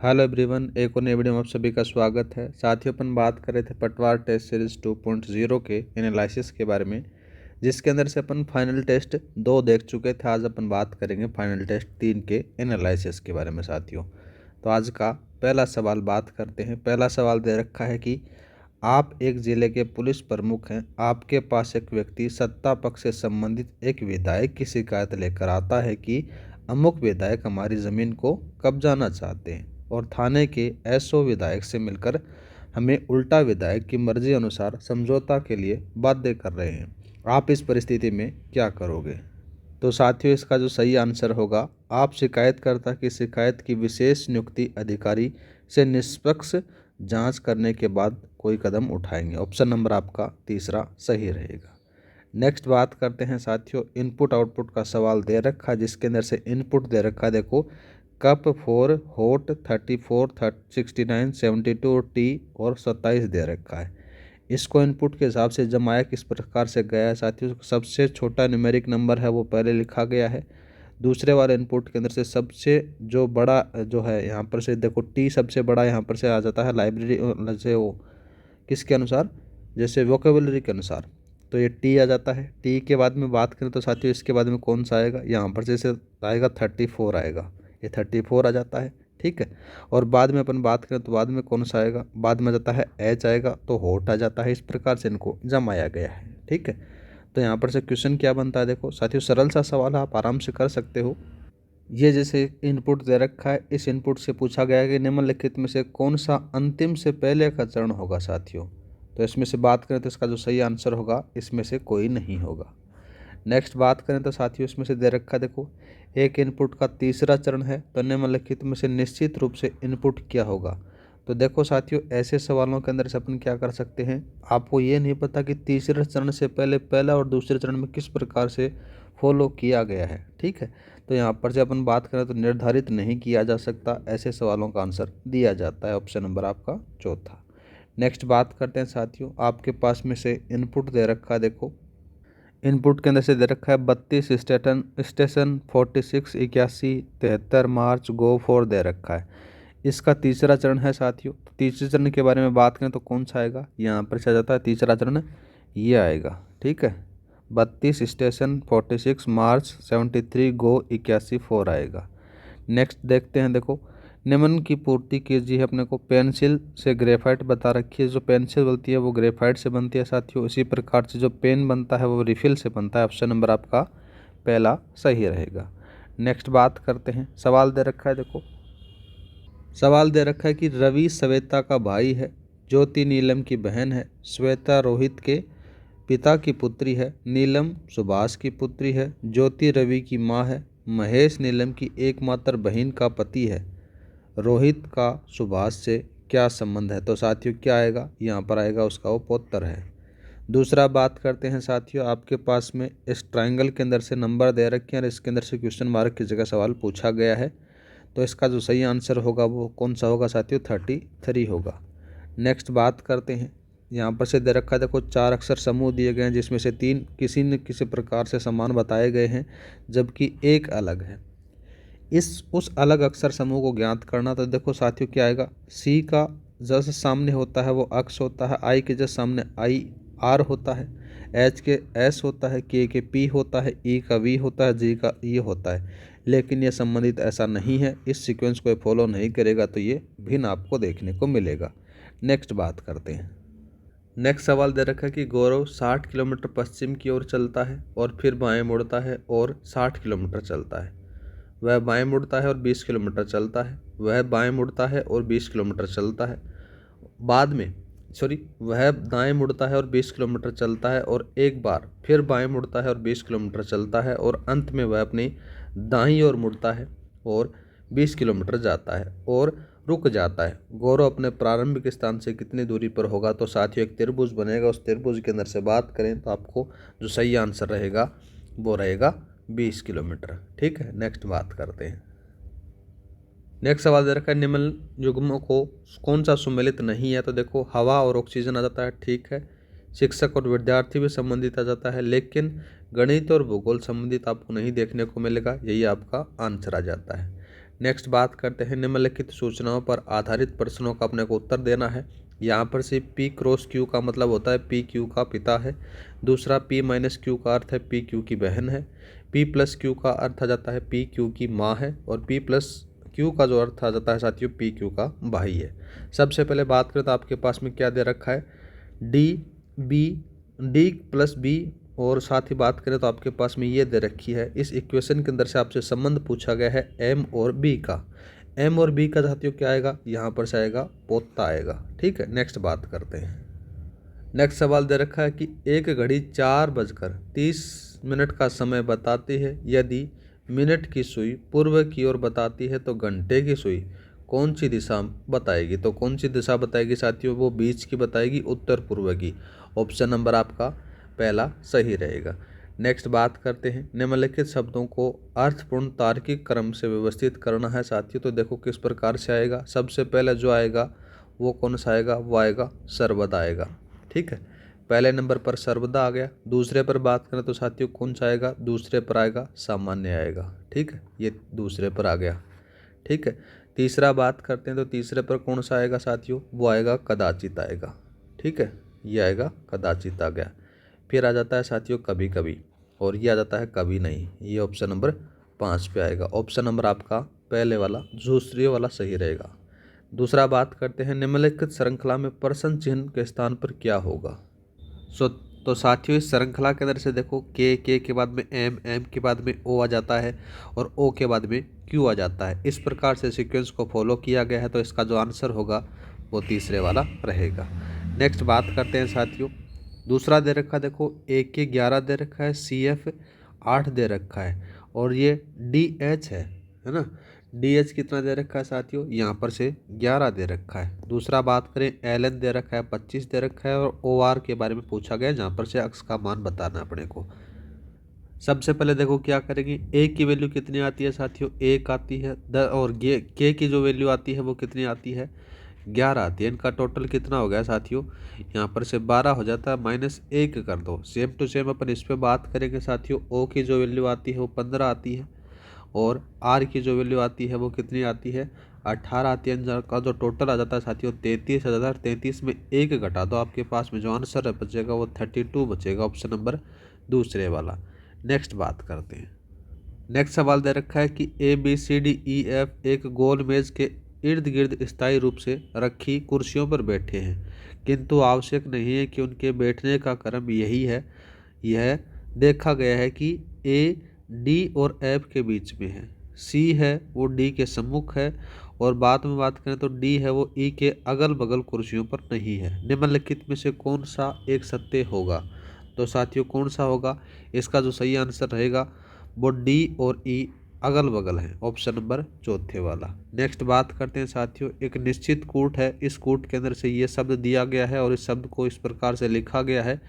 Hello everyone, एक और नई वीडियो में आप सभी का स्वागत है। साथियों, अपन बात कर रहे थे पटवार टेस्ट सीरीज 2.0 के एनालिसिस के बारे में, जिसके अंदर से अपन फाइनल टेस्ट 2 देख चुके थे। आज अपन बात करेंगे फाइनल टेस्ट 3 के एनालिसिस के बारे में। साथियों, तो आज का पहला सवाल बात करते हैं। पहला सवाल दे रखा है कि आप एक ज़िले के पुलिस प्रमुख हैं। आपके पास एक व्यक्ति सत्ता पक्ष से संबंधित एक विधायक की शिकायत लेकर आता है कि अमुक विधायक हमारी ज़मीन को कब्जाना चाहते हैं और थाने के एसओ विधायक से मिलकर हमें उल्टा विधायक की मर्जी अनुसार समझौता के लिए बाध्य कर रहे हैं। आप इस परिस्थिति में क्या करोगे? तो साथियों, इसका जो सही आंसर होगा, आप शिकायतकर्ता की शिकायत की विशेष नियुक्ति अधिकारी से निष्पक्ष जांच करने के बाद कोई कदम उठाएंगे। ऑप्शन नंबर आपका तीसरा सही रहेगा। नेक्स्ट बात करते हैं साथियों, इनपुट आउटपुट का सवाल दे रखा है, जिसके अंदर से इनपुट दे रखा है। देखो, कप 4 हॉट 34 69 72 और टी और 27 दे रखा है। इसको इनपुट के हिसाब से जमाया किस प्रकार से गया है साथियों? सबसे छोटा न्यूमेरिक नंबर है वो पहले लिखा गया है। दूसरे वाले इनपुट के अंदर से सबसे जो बड़ा जो है यहाँ पर से देखो, टी सबसे बड़ा यहाँ पर से आ जाता है लाइब्रेरी से, वो किसके अनुसार, जैसे वोकेबुलरी के अनुसार, तो ये टी आ जाता है। टी के बाद में बात करें तो साथियों, इसके बाद में कौन सा आएगा? यहाँ पर जैसे आएगा 34 आएगा, ये 34 आ जाता है। ठीक है। और बाद में अपन बात करें तो बाद में कौन सा आएगा? बाद में आ जाता है एच आएगा, तो होट आ जाता है। इस प्रकार से इनको जमाया गया है। ठीक है। तो यहाँ पर से क्वेश्चन क्या बनता है? देखो साथियों, सरल सा सवाल है, आप आराम से कर सकते हो। ये जैसे इनपुट दे रखा है, इस इनपुट से पूछा गया है कि निम्नलिखित में से कौन सा अंतिम से पहले का चरण होगा साथियों? तो इसमें से बात करें तो इसका जो सही आंसर होगा, इसमें से कोई नहीं होगा। नेक्स्ट बात करें तो साथियों, इसमें से दे रखा है, देखो, एक इनपुट का तीसरा चरण है, तो निम्नलिखित में से निश्चित रूप से इनपुट क्या होगा? तो देखो साथियों, ऐसे सवालों के अंदर से अपन क्या कर सकते हैं, आपको ये नहीं पता कि तीसरे चरण से पहले पहला और दूसरे चरण में किस प्रकार से फॉलो किया गया है। ठीक है। तो यहाँ पर से अपन बात करें तो निर्धारित नहीं किया जा सकता, ऐसे सवालों का आंसर दिया जाता है। ऑप्शन नंबर आपका चौथा। नेक्स्ट बात करते हैं साथियों, आपके पास में से इनपुट दे रखा है। देखो, इनपुट के अंदर से दे रखा है 32 स्टेशन 46 81 73 मार्च गो 4 दे रखा है। इसका तीसरा चरण है साथियों। तीसरे चरण के बारे में बात करें तो कौन सा आएगा? यहाँ पर से जाता है तीसरा चरण, ये आएगा। ठीक है। 32 स्टेशन 46 मार्च 73 गो 81 4 आएगा। नेक्स्ट देखते हैं। देखो, निम्न की पूर्ति कीजिए। अपने को पेंसिल से ग्रेफाइट बता रखी है। जो पेंसिल बनती है वो ग्रेफाइट से बनती है साथियों। इसी प्रकार से जो पेन बनता है वो रिफिल से बनता है। ऑप्शन नंबर आपका पहला सही रहेगा। नेक्स्ट बात करते हैं, सवाल दे रखा है। देखो, सवाल दे रखा है कि रवि श्वेता का भाई है, ज्योति नीलम की बहन है, श्वेता रोहित के पिता की पुत्री है, नीलम सुभाष की पुत्री है, ज्योति रवि की माँ है, महेश नीलम की एकमात्र बहन का पति है, रोहित का सुभाष से क्या संबंध है? तो साथियों क्या आएगा? यहाँ पर आएगा उसका वो पौत्र है। दूसरा बात करते हैं साथियों, आपके पास में इस ट्रायंगल के अंदर से नंबर दे रखे हैं और इसके अंदर से क्वेश्चन मार्क की जगह सवाल पूछा गया है। तो इसका जो सही आंसर होगा वो कौन सा होगा साथियों? 33 होगा। नेक्स्ट बात करते हैं, यहाँ पर से दे रखा है। देखो, 4 अक्षर समूह दिए गए हैं, जिसमें से 3 किसी न किसी प्रकार से समान बताए गए हैं, जबकि एक अलग है। उस अलग अक्षर समूह को ज्ञात करना। तो देखो साथियों क्या आएगा? सी का जैसे सामने होता है वो अक्ष होता है, आई के जैसे सामने आई आर होता है, एच के एस होता है, के पी होता है, ई का वी होता है, जी का ई होता है। लेकिन ये संबंधित ऐसा नहीं है। इस सीक्वेंस को फॉलो नहीं करेगा तो ये भिन्न आपको देखने को मिलेगा। नेक्स्ट बात करते हैं। नेक्स्ट सवाल दे रखा है कि गौरव 60 किलोमीटर पश्चिम की ओर चलता है और फिर बाएं मुड़ता है और 60 किलोमीटर चलता है। वह बाएं मुड़ता है और 20 किलोमीटर चलता है। वह बाएं मुड़ता है और 20 किलोमीटर चलता है। बाद में वह दाएं मुड़ता है और 20 किलोमीटर चलता है और एक बार फिर बाएं मुड़ता है और 20 किलोमीटर चलता है और अंत में वह अपनी दाईं ओर मुड़ता है और 20 किलोमीटर जाता है और रुक जाता है। गौरव अपने प्रारंभिक स्थान से कितनी दूरी पर होगा? तो साथियों एक त्रिभुज बनेगा, उस त्रिभुज के अंदर से बात करें तो आपको जो सही आंसर रहेगा वो रहेगा 20 किलोमीटर। ठीक है। नेक्स्ट बात करते हैं। नेक्स्ट सवाल दे रखा है, निम्न युग्मों को कौन सा सुमेलित नहीं है? तो देखो, हवा और ऑक्सीजन आ जाता है। ठीक है। शिक्षक और विद्यार्थी भी संबंधित आ जाता है, लेकिन गणित और भूगोल संबंधित आपको नहीं देखने को मिलेगा। यही आपका आंसर आ जाता है। नेक्स्ट बात करते हैं, निम्नलिखित सूचनाओं पर आधारित प्रश्नों का अपने को उत्तर देना है। यहाँ पर से P क्रॉस Q का मतलब होता है P Q का पिता है। दूसरा P माइनस Q का अर्थ है P Q की बहन है। P प्लस Q का अर्थ आ जाता है P Q की माँ है। और P प्लस Q का जो अर्थ आ जाता है साथियों P Q का भाई है। सबसे पहले बात करें तो आपके पास में क्या दे रखा है, D प्लस B, और साथ ही बात करें तो आपके पास में ये दे रखी है। इस इक्वेशन के अंदर से आपसे संबंध पूछा गया है M और B का। M और B का साथियों क्या आएगा, यहाँ पर से आएगा पोता आएगा। ठीक है, नेक्स्ट बात करते हैं। नेक्स्ट सवाल दे रखा है कि एक घड़ी 4:30 का समय बताती है। यदि मिनट की सुई पूर्व की ओर बताती है तो घंटे की सुई कौन सी दिशा बताएगी। तो कौन सी दिशा बताएगी साथियों, वो बीच की बताएगी, उत्तर पूर्व की। ऑप्शन नंबर आपका पहला सही रहेगा। नेक्स्ट बात करते हैं, निम्नलिखित शब्दों को अर्थपूर्ण तार्किक क्रम से व्यवस्थित करना है साथियों। तो देखो किस प्रकार से आएगा। सबसे पहले जो आएगा वो कौन सा आएगा, वो आएगा सर्वदा आएगा। ठीक है, पहले नंबर पर सर्वदा आ गया। दूसरे पर बात करें तो साथियों कौन सा आएगा, दूसरे पर आएगा सामान्य आएगा। ठीक है, ये दूसरे पर आ गया। ठीक है, तीसरा बात करते हैं तो तीसरे पर कौन सा आएगा साथियों, वो आएगा कदाचित आएगा। ठीक है, ये आएगा कदाचित आ गया। फिर आ जाता है साथियों कभी कभी, और ये आ जाता है कभी नहीं। ये ऑप्शन नंबर 5 पे आएगा। ऑप्शन नंबर आपका पहले वाला दूसरे वाला सही रहेगा। दूसरा बात करते हैं, निम्नलिखित श्रृंखला में प्रश्न चिन्ह के स्थान पर क्या होगा। तो साथियों इस श्रृंखला के अंदर से देखो के के बाद में एम के बाद में ओ आ जाता है, और ओ के बाद में क्यू आ जाता है। इस प्रकार से सीक्वेंस को फॉलो किया गया है, तो इसका जो आंसर होगा वो तीसरे वाला रहेगा। नेक्स्ट बात करते हैं साथियों, दूसरा दे रखा है, देखो AK 11 दे रखा है, CF 8 दे रखा है, और ये DH है ना। DH कितना दे रखा है साथियों, यहाँ पर से 11 दे रखा है। दूसरा बात करें LN दे रखा है 25 दे रखा है, और OR के बारे में पूछा गया है, जहाँ पर से अक्स का मान बताना है अपने को। सबसे पहले देखो क्या करेंगे, ए की वैल्यू कितनी आती है साथियों, 1 आती है। और के की जो वैल्यू आती है वो कितनी आती है, 11 आती है। इनका टोटल कितना हो गया साथियों, यहाँ पर से 12 हो जाता है, -1 कर दो। सेम टू सेम अपन इस पर बात करेंगे साथियों। ओ की जो वैल्यू आती है वो 15 आती है, और आर की जो वैल्यू आती है वो कितनी आती है, 18 आती है। इनका जो टोटल आ जाता है साथियों 33 आ जाता है। 33 में 1 घटा दो, आपके पास में जो आंसर बचेगा वो 32 बचेगा, ऑप्शन नंबर दूसरे वाला। नेक्स्ट बात करते हैं। नेक्स्ट सवाल दे रखा है कि ABCDEF एक गोल मेज के इर्द गिर्द स्थायी रूप से रखी कुर्सियों पर बैठे हैं, किंतु आवश्यक नहीं है कि उनके बैठने का क्रम यही है। यह देखा गया है कि A D और F के बीच में है, C है वो D के सम्मुख है, और बाद में बात करें तो D है वो E के अगल बगल कुर्सियों पर नहीं है। निम्नलिखित में से कौन सा एक सत्य होगा। तो साथियों कौन सा होगा, इसका जो सही आंसर रहेगा वो D और E अगल बगल है, ऑप्शन नंबर चौथे वाला। नेक्स्ट बात करते हैं साथियों, एक निश्चित कूट है, इस कूट के अंदर से ये शब्द दिया गया है और इस शब्द को इस प्रकार से लिखा गया है।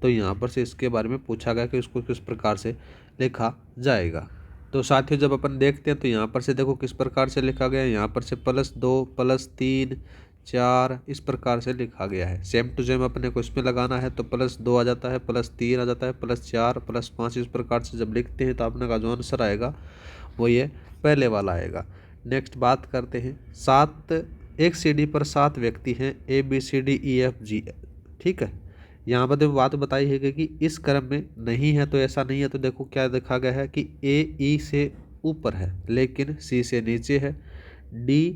तो यहाँ पर से इसके बारे में पूछा गया कि इसको किस प्रकार से लिखा जाएगा। तो साथियों जब अपन देखते हैं तो यहाँ पर से देखो किस प्रकार से लिखा गया है, यहाँ पर से +2 +3 4 इस प्रकार से लिखा गया है। सेम टू सेम अपने को इसमें लगाना है, तो +2 आ जाता है, +3 आ जाता है, +4 +5 इस प्रकार से जब लिखते हैं तो अपने का जो आंसर आएगा वो ये पहले वाला आएगा। नेक्स्ट बात करते हैं, एक सीढ़ी पर 7 व्यक्ति हैं, ABCDEFG। ठीक है, यहाँ पर बात बताई है कि इस क्रम में नहीं है, तो ऐसा नहीं है। तो देखो क्या देखा गया है कि A E से ऊपर है लेकिन C से नीचे है, B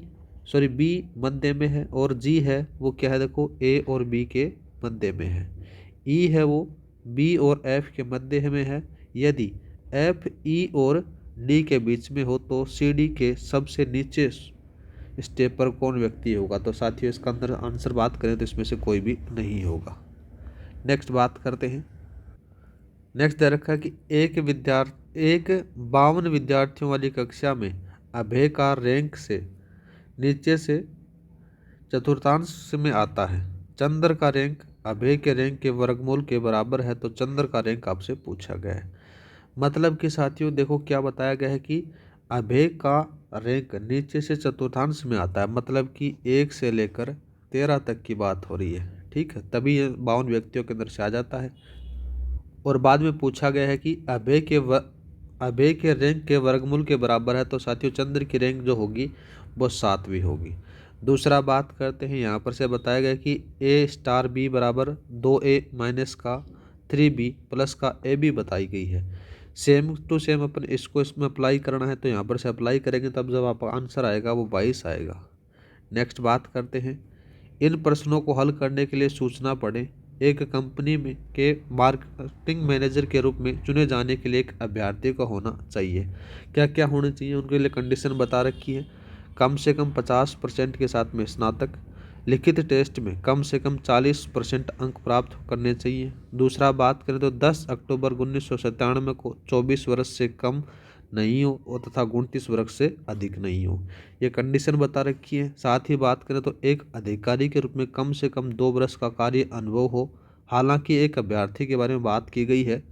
मध्य में है, और G है वो क्या है, देखो A और B के मध्य में है, E है वो B और F के मध्य में है। यदि F E और D के बीच में हो तो CD के सबसे नीचे स्टेप पर कौन व्यक्ति होगा। तो साथियों इसका अंदर आंसर बात करें तो इसमें से कोई भी नहीं होगा। नेक्स्ट बात करते हैं। नेक्स्ट दे रखा है कि एक 52 विद्यार्थियों वाली कक्षा में अभय का रैंक से नीचे से चतुर्थांश में आता है। चंद्र का रैंक अभय के रैंक के वर्गमूल के बराबर है, तो चंद्र का रैंक आपसे पूछा गया है। मतलब कि साथियों देखो क्या बताया गया है कि अभय का रैंक नीचे से चतुर्थांश में आता है, मतलब कि 1 से लेकर 13 तक की बात हो रही है। ठीक है, तभी ये 52 व्यक्तियों के अंदर से आ जाता है। और बाद में पूछा गया है कि अभय के अभय के रैंक के वर्गमूल के बराबर है, तो साथियों चंद्र की रैंक जो होगी वो 7वीं होगी। दूसरा बात करते हैं, यहाँ पर से बताया गया कि ए स्टार बी बराबर 2a माइनस का 3b प्लस का ए बी बताई गई है। सेम टू सेम अपन इसको इसमें अप्लाई करना है, तो यहाँ पर से अप्लाई करेंगे तब जब आपका आंसर आएगा वो 22 आएगा। नेक्स्ट बात करते हैं, इन प्रश्नों को हल करने के लिए सूचना पढ़ें। एक कंपनी में के मार्केटिंग मैनेजर के रूप में चुने जाने के लिए एक अभ्यर्थी का होना चाहिए। क्या क्या होना चाहिए उनके लिए कंडीशन बता रखी है। कम से कम 50% के साथ में स्नातक, लिखित टेस्ट में कम से कम 40% अंक प्राप्त करने चाहिए। दूसरा बात करें तो 10 अक्टूबर 1997 को 24 वर्ष से कम नहीं हो और तथा 29 वर्ष से अधिक नहीं हो, ये कंडीशन बता रखी है। साथ ही बात करें तो एक अधिकारी के रूप में कम से कम 2 वर्ष का कार्य अनुभव हो। हालांकि एक अभ्यर्थी के बारे में बात की गई है।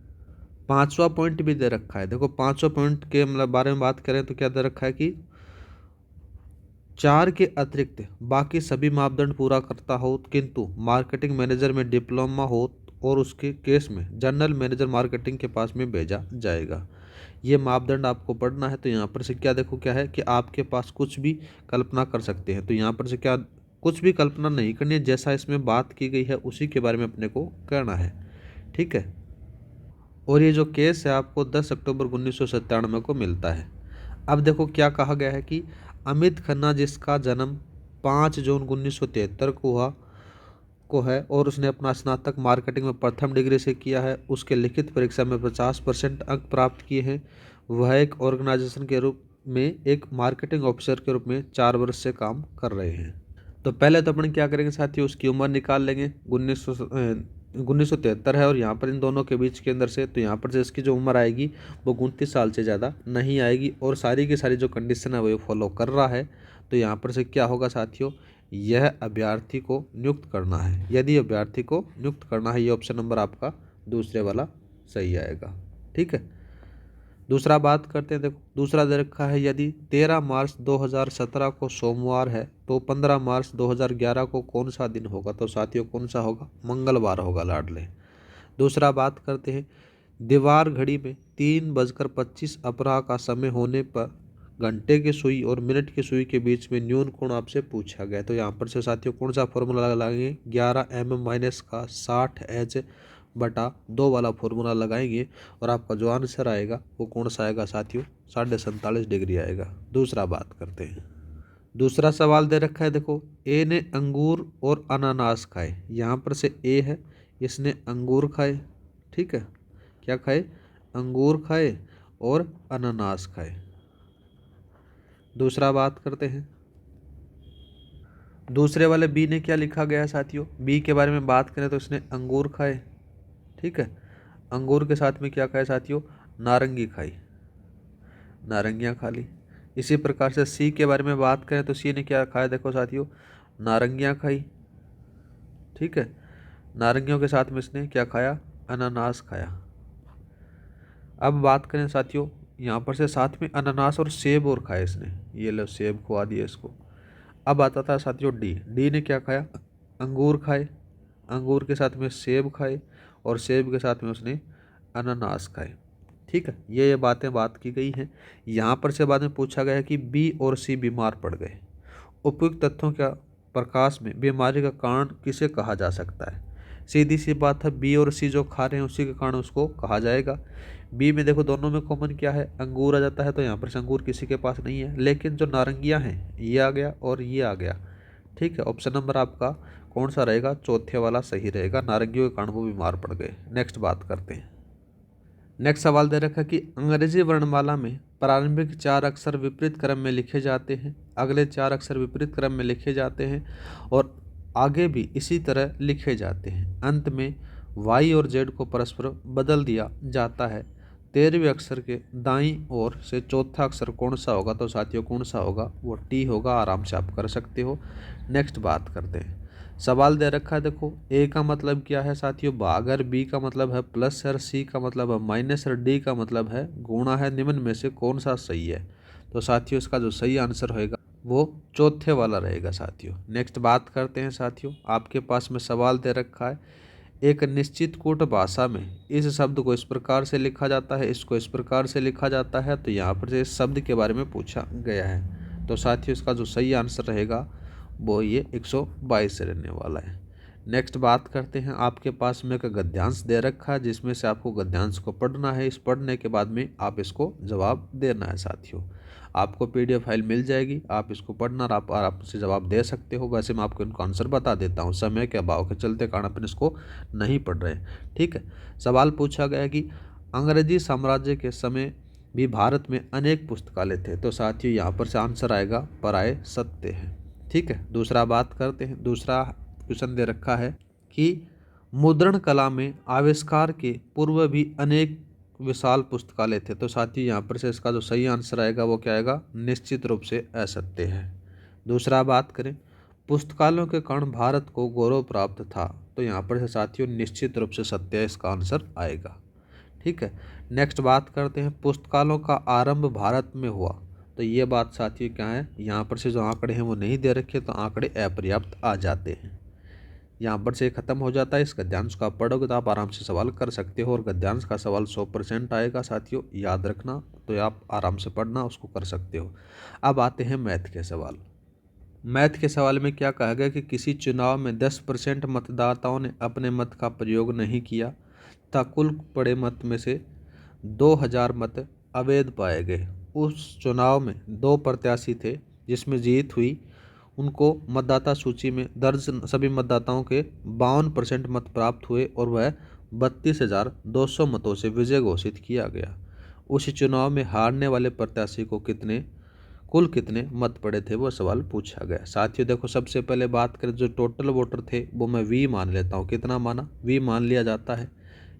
5वां पॉइंट भी दे रखा है। देखो 5वां पॉइंट के मतलब बारे में बात करें तो क्या दे रखा है कि 4 के अतिरिक्त बाकी सभी मापदंड पूरा करता हो, किंतु मार्केटिंग मैनेजर में डिप्लोमा हो और उसके केस में जनरल मैनेजर मार्केटिंग के पास में भेजा जाएगा। ये मापदंड आपको पढ़ना है। तो यहाँ पर से क्या देखो क्या है कि आपके पास कुछ भी कल्पना कर सकते हैं, तो यहाँ पर से क्या कुछ भी कल्पना नहीं करनी है, जैसा इसमें बात की गई है उसी के बारे में अपने को करना है। ठीक है। और ये जो केस है आपको 10 अक्टूबर 1997 को मिलता है। अब देखो क्या कहा गया है कि अमित खन्ना जिसका जन्म 5 जून 1973 को हुआ है और उसने अपना स्नातक मार्केटिंग में प्रथम डिग्री से किया है, उसके लिखित परीक्षा में 50% अंक प्राप्त किए हैं। वह एक ऑर्गेनाइजेशन के रूप में एक मार्केटिंग ऑफिसर के रूप में 4 वर्ष से काम कर रहे हैं। तो पहले तो अपन क्या करेंगे साथियों, उसकी उम्र निकाल लेंगे। 1973 है और यहाँ पर इन दोनों के बीच के अंदर से, तो यहाँ पर से इसकी जो उम्र आएगी वो 29 साल से ज़्यादा नहीं आएगी और सारी की सारी जो कंडीशन है वो फॉलो कर रहा है। तो यहाँ पर से क्या होगा साथियों, यह अभ्यर्थी को नियुक्त करना है। यदि अभ्यर्थी को नियुक्त करना है, ये ऑप्शन नंबर आपका दूसरे वाला सही आएगा। ठीक है। दूसरा बात करते हैं। देखो दूसरा दे रखा है, यदि 13 मार्च 2017 को सोमवार है तो 15 मार्च 2011 को कौन सा दिन होगा। तो साथियों कौन सा होगा, मंगलवार होगा लाडले। दूसरा बात करते हैं, दीवार घड़ी में 3:25 अपराह का समय होने पर घंटे की सुई और मिनट की सुई के बीच में न्यून कोण आपसे पूछा गया। तो यहाँ पर से साथियों कौन सा फॉर्मूला लगाएंगे, 11 mm माइनस का 60h/2 वाला फॉर्मूला लगाएंगे और आपका जो आंसर आएगा वो कौन सा आएगा साथियों, 47.5 डिग्री आएगा। दूसरा बात करते हैं। दूसरा सवाल दे रखा है, देखो ए ने अंगूर और अनानास खाए। यहाँ पर से ए है, इसने अंगूर खाए। ठीक है, क्या खाए, अंगूर खाए और अनानास खाए। दूसरा बात करते हैं, दूसरे वाले बी ने क्या लिखा गया है साथियों, बी के बारे में बात करें तो इसने अंगूर खाए। ठीक है, अंगूर के साथ में क्या खाए साथियों, नारंगी खाई, नारंगियाँ खा ली। इसी प्रकार से सी के बारे में बात करें तो सी ने क्या खाया, देखो साथियों नारंगियाँ खाई। ठीक है, नारंगियों के साथ में इसने क्या खाया, अनानास खाया। अब बात करें साथियों, यहाँ पर से साथ में अनानास और सेब और खाए इसने, ये लो सेब खुआ दिया इसको। अब आता था साथियों डी, डी ने क्या खाया, अंगूर खाए, अंगूर के साथ में सेब खाए और सेब के साथ में उसने अनानास खाए। ठीक है, ये बातें बात की गई हैं। यहाँ पर से बाद में पूछा गया है कि बी और सी बीमार पड़ गए। उपयुक्त तथ्यों का प्रकाश में बीमारी का कारण किसे कहा जा सकता है। सीधी सी बात है, बी और सी जो खा रहे हैं उसी के कारण उसको कहा जाएगा। बी में देखो दोनों में कॉमन क्या है, अंगूर आ जाता है, तो यहाँ पर से अंगूर किसी के पास नहीं है, लेकिन जो नारंगियाँ हैं ये आ गया और ये आ गया। ठीक है, ऑप्शन नंबर आपका कौन सा रहेगा, चौथे वाला सही रहेगा, नारंगियों के कारण वो बीमार पड़ गए। नेक्स्ट बात करते हैं। नेक्स्ट सवाल दे रखा कि अंग्रेजी वर्णमाला में प्रारंभिक 4 अक्षर विपरीत क्रम में लिखे जाते हैं, अगले 4 अक्षर विपरीत क्रम में लिखे जाते हैं और आगे भी इसी तरह लिखे जाते हैं। अंत में वाई और जेड को परस्पर बदल दिया जाता है। 13वें अक्षर के दाईं ओर से चौथा अक्षर कौन सा होगा। तो साथियों कौन सा होगा, वो टी होगा। आराम से आप कर सकते हो। नेक्स्ट बात करते हैं। सवाल दे रखा है, देखो ए का मतलब क्या है साथियों, भाग है, बी का मतलब है प्लस है, सी का मतलब है माइनस है, डी का मतलब है गुणा है, निम्न में से कौन सा सही है। तो साथियों इसका जो सही आंसर होएगा वो चौथे वाला रहेगा साथियों। नेक्स्ट बात करते हैं साथियों, आपके पास में सवाल दे रखा है, एक निश्चित कूट भाषा में इस शब्द को इस प्रकार से लिखा जाता है, इसको इस प्रकार से लिखा जाता है। तो यहाँ पर इस शब्द के बारे में पूछा गया है। तो साथियों इसका जो सही आंसर रहेगा वो ये 122 रहने वाला है। नेक्स्ट बात करते हैं, आपके पास में एक गद्यांश दे रखा है जिसमें से आपको गद्यांश को पढ़ना है। इस पढ़ने के बाद में आप इसको जवाब देना है। साथियों आपको PDF फाइल मिल जाएगी, आप इसको पढ़ना और आप आराम से जवाब दे सकते हो। वैसे मैं आपको इनको आंसर बता देता हूँ, समय के अभाव के चलते कारण अपन इसको नहीं पढ़ रहे हैं। ठीक है, सवाल पूछा गया है कि अंग्रेजी साम्राज्य के समय भी भारत में अनेक पुस्तकालय थे। तो साथियों यहाँ पर से आंसर आएगा पराये सत्य है। ठीक है, दूसरा बात करते हैं। दूसरा क्वेश्चन दे रखा है कि मुद्रण कला में आविष्कार के पूर्व भी अनेक विशाल पुस्तकालय थे। तो साथियों यहाँ पर से इसका जो सही आंसर आएगा वो क्या आएगा, निश्चित रूप से असत्य है। दूसरा बात करें, पुस्तकालयों के कारण भारत को गौरव प्राप्त था। तो यहाँ पर से साथियों निश्चित रूप से सत्य है, इसका आंसर आएगा। ठीक है, नेक्स्ट बात करते हैं, पुस्तकालयों का आरंभ भारत में हुआ। तो ये बात साथियों क्या है, यहाँ पर से जो आंकड़े हैं वो नहीं दे रखे, तो आंकड़े अपर्याप्त आ जाते हैं। यहाँ पर से खत्म हो जाता है। इस गद्यांश को आप पढ़ोगे तो आप आराम से सवाल कर सकते हो, और गद्यांश का सवाल 100% आएगा साथियों, याद रखना। तो आप आराम से पढ़ना, उसको कर सकते हो। अब आते हैं मैथ के सवाल। मैथ के सवाल में क्या कहा गया कि किसी चुनाव में 10% मतदाताओं ने अपने मत का प्रयोग नहीं किया तथा कुल पड़े मत में से 2000 मत अवैध पाए गए। उस चुनाव में 2 प्रत्याशी थे जिसमें जीत हुई, उनको मतदाता सूची में दर्ज सभी मतदाताओं के 52% मत प्राप्त हुए और वह 32,200 मतों से विजय घोषित किया गया। उस चुनाव में हारने वाले प्रत्याशी को कुल कितने मत पड़े थे, वो सवाल पूछा गया। साथियों देखो, सबसे पहले बात करें जो टोटल वोटर थे वो मैं V मान लेता हूँ। कितना माना, V मान लिया जाता है।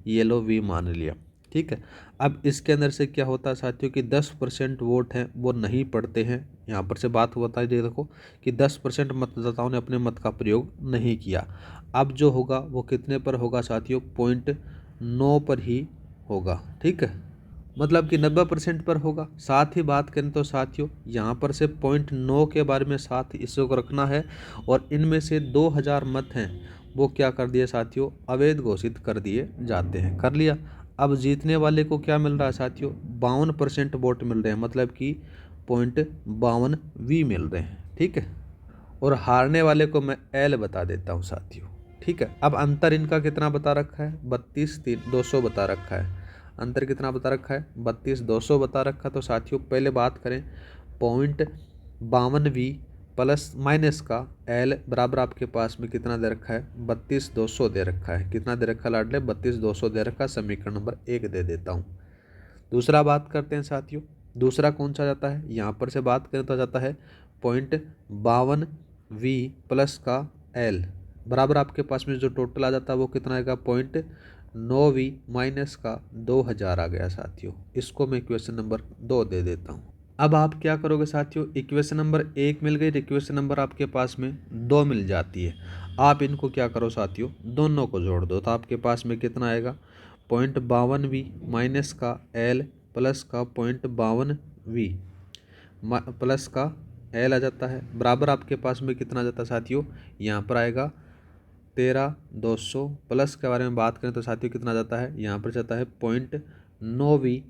ये लो V मान लिया। ठीक है, अब इसके अंदर से क्या होता है साथियों कि 10% वोट हैं वो नहीं पड़ते हैं। यहाँ पर से बात बता दे देखो कि 10% मतदाताओं ने अपने मत का प्रयोग नहीं किया। अब जो होगा वो कितने पर होगा साथियों, 0.9 पर ही होगा। ठीक है, मतलब कि 90% पर होगा। साथ ही बात करें तो साथियों यहाँ पर से 0.9 के बारे में साथ इसको रखना है, और इनमें से 2000 मत हैं वो क्या कर दिए साथियों, अवैध घोषित कर दिए जाते हैं। कर लिया। अब जीतने वाले को क्या मिल रहा है साथियों, 52% वोट मिल रहे हैं, मतलब कि 0.52 V मिल रहे हैं। ठीक है, और हारने वाले को मैं L बता देता हूँ साथियों। ठीक है, अब अंतर इनका कितना बता रखा है, 32,200 बता रखा है। अंतर कितना बता रखा है, 32,200 बता रखा। तो साथियों पहले बात करें, 0.52V प्लस माइनस का L बराबर आपके पास में कितना दे रखा है, 32,200 दे रखा है। कितना दे रखा है लाडले, 32,200 दे रखा है। समीकरण नंबर 1 दे देता हूँ। दूसरा बात करते हैं साथियों, दूसरा कौन सा जाता है, यहाँ पर से बात करें तो जाता है 0.52V प्लस का L बराबर आपके पास में जो टोटल आ जाता है वो कितना आएगा, 0.9V माइनस का 2000 आ गया साथियों। इसको मैं इक्वेशन नंबर 2 दे देता हूँ। अब आप क्या करोगे साथियों, इक्वेशन नंबर 1 मिल गई, इक्वेशन नंबर आपके पास में 2 मिल जाती है। आप इनको क्या करो साथियों, दोनों को जोड़ दो, तो आपके पास में कितना आएगा, 0.52V माइनस का L प्लस का 0.52V प्लस का L आ जाता है, बराबर आपके पास में कितना आ जाता है साथियों, यहाँ पर आएगा 13,200 प्लस के बारे में बात करें तो साथियों कितना जाता है, यहाँ पर जाता है 0.9V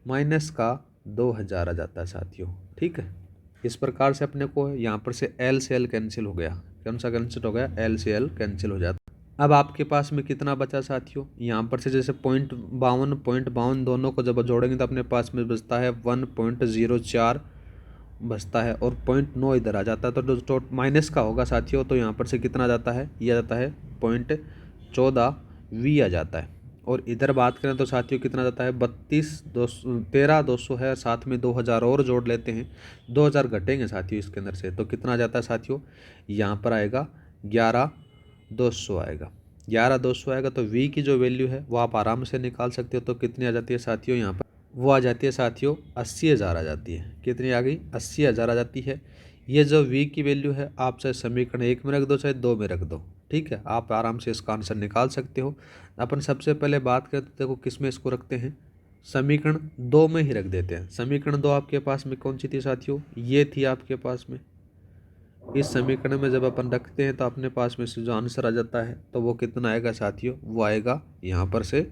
माइनस का 2000 आ जाता है साथियों। ठीक है, इस प्रकार से अपने को यहाँ पर से L से L कैंसिल हो गया। कौन सा कैंसिल हो गया, L से L कैंसिल हो जाता। अब आपके पास में कितना बचा साथियों, यहाँ पर से जैसे 0.52 दोनों को जब जोड़ेंगे तो अपने पास में बचता है 1.04 बचता है, और 0.9 इधर आ जाता है। तो जो माइनस का होगा साथियों तो यहाँ पर से कितना जाता है, ये आ जाता है 0.14V आ जाता है। और इधर बात करें तो साथियों कितना जाता है, 13,200 है, साथ में 2000 और जोड़ लेते हैं, 2000 घटेंगे साथियों इसके अंदर से, तो कितना जाता है साथियों, यहाँ पर आएगा 11,200 आएगा। 11,200 आएगा तो V की जो वैल्यू है वो आप आराम से निकाल सकते हो। तो कितनी आ जाती है साथियों, यहाँ पर वो आ जाती है साथियों 80,000 आ जाती है। कितनी आ गई, 80,000 आ जाती है। ये जो V की वैल्यू है आप चाहे समीकरण 1 में रख दो चाहे 2 में रख दो। ठीक है, आप आराम से इसका आंसर निकाल सकते हो। अपन सबसे पहले बात करते हैं, देखो किस में इसको रखते हैं, समीकरण 2 में ही रख देते हैं। समीकरण 2 आपके पास में कौन सी थी साथियों, ये थी आपके पास में, इस समीकरण में जब अपन रखते हैं तो अपने पास में से जो आंसर आ जाता है तो वो कितना आएगा साथियों, वो आएगा यहाँ पर से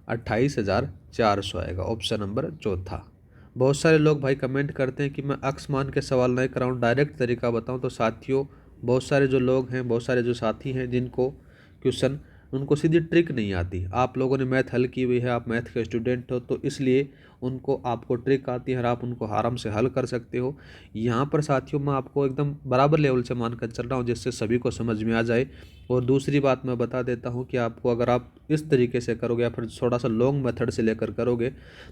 28,400 आएगा। ऑप्शन नंबर चौथा। बहुत सारे लोग भाई कमेंट करते हैं कि मैं अक्स मान के सवाल नहीं कराऊँ, डायरेक्ट तरीका बताऊँ। तो साथियों बहुत सारे जो लोग हैं, बहुत सारे जो साथी हैं जिनको क्वेश्चन उनको सीधी ट्रिक नहीं आती। आप लोगों ने मैथ हल की हुई है, आप मैथ के स्टूडेंट हो, तो इसलिए उनको आपको ट्रिक आती है और आप उनको आराम से हल कर सकते हो। यहाँ पर साथियों मैं आपको एकदम बराबर लेवल से मानकर चल रहा हूँ जिससे सभी को समझ में आ जाए। और दूसरी बात मैं बता देता हूँ कि आपको अगर आप इस तरीके से करोगे या फिर थोड़ा सा लॉन्ग मेथड से लेकर करोगे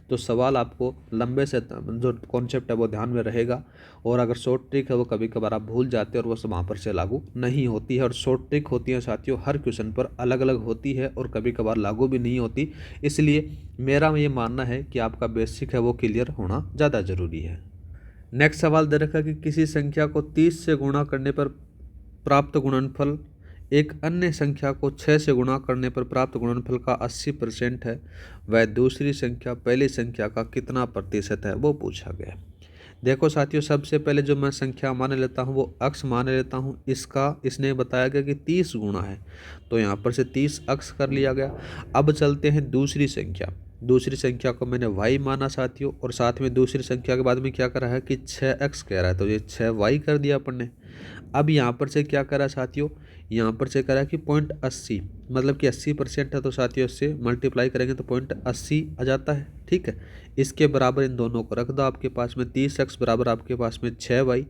तो सवाल आपको लंबे से जो कॉन्सेप्ट है वो ध्यान में रहेगा। और अगर शॉर्ट ट्रिक है वो कभी कभार आप भूल जाते हैं और वो वहाँ पर से लागू नहीं होती है। और शॉर्ट ट्रिक होती है साथियों हर क्वेश्चन पर अलग अलग होती है और कभी कभार लागू भी नहीं होती। इसलिए मेरा ये मानना है कि आपका बेसिक है वो क्लियर होना ज़्यादा ज़रूरी है। नेक्स्ट सवाल दे रखा कि किसी संख्या को 30 से गुणा करने पर प्राप्त गुणनफल एक अन्य संख्या को 6 से गुणा करने पर प्राप्त गुणनफल का 80% है, वह दूसरी संख्या पहली संख्या का कितना प्रतिशत है, वो पूछा गया। देखो साथियों सबसे पहले जो मैं संख्या मान लेता हूँ वो अक्स मान लेता हूँ। इसने बताया गया कि 30 गुणा है तो यहाँ पर से 30 अक्स कर लिया गया। अब चलते हैं दूसरी संख्या। दूसरी संख्या को मैंने वाई माना साथियों, और साथ में दूसरी संख्या के बाद में क्या करा है कि 6x कह रहा है तो ये 6y कर दिया अपन ने। अब यहाँ पर से क्या करा साथियों, यहाँ पर से करा कि 0.80 मतलब कि 80% है तो साथियों इससे मल्टीप्लाई करेंगे तो 0.80 आ जाता है। ठीक है, इसके बराबर इन दोनों को रख दो आपके पास में 30x बराबर आपके पास में 6y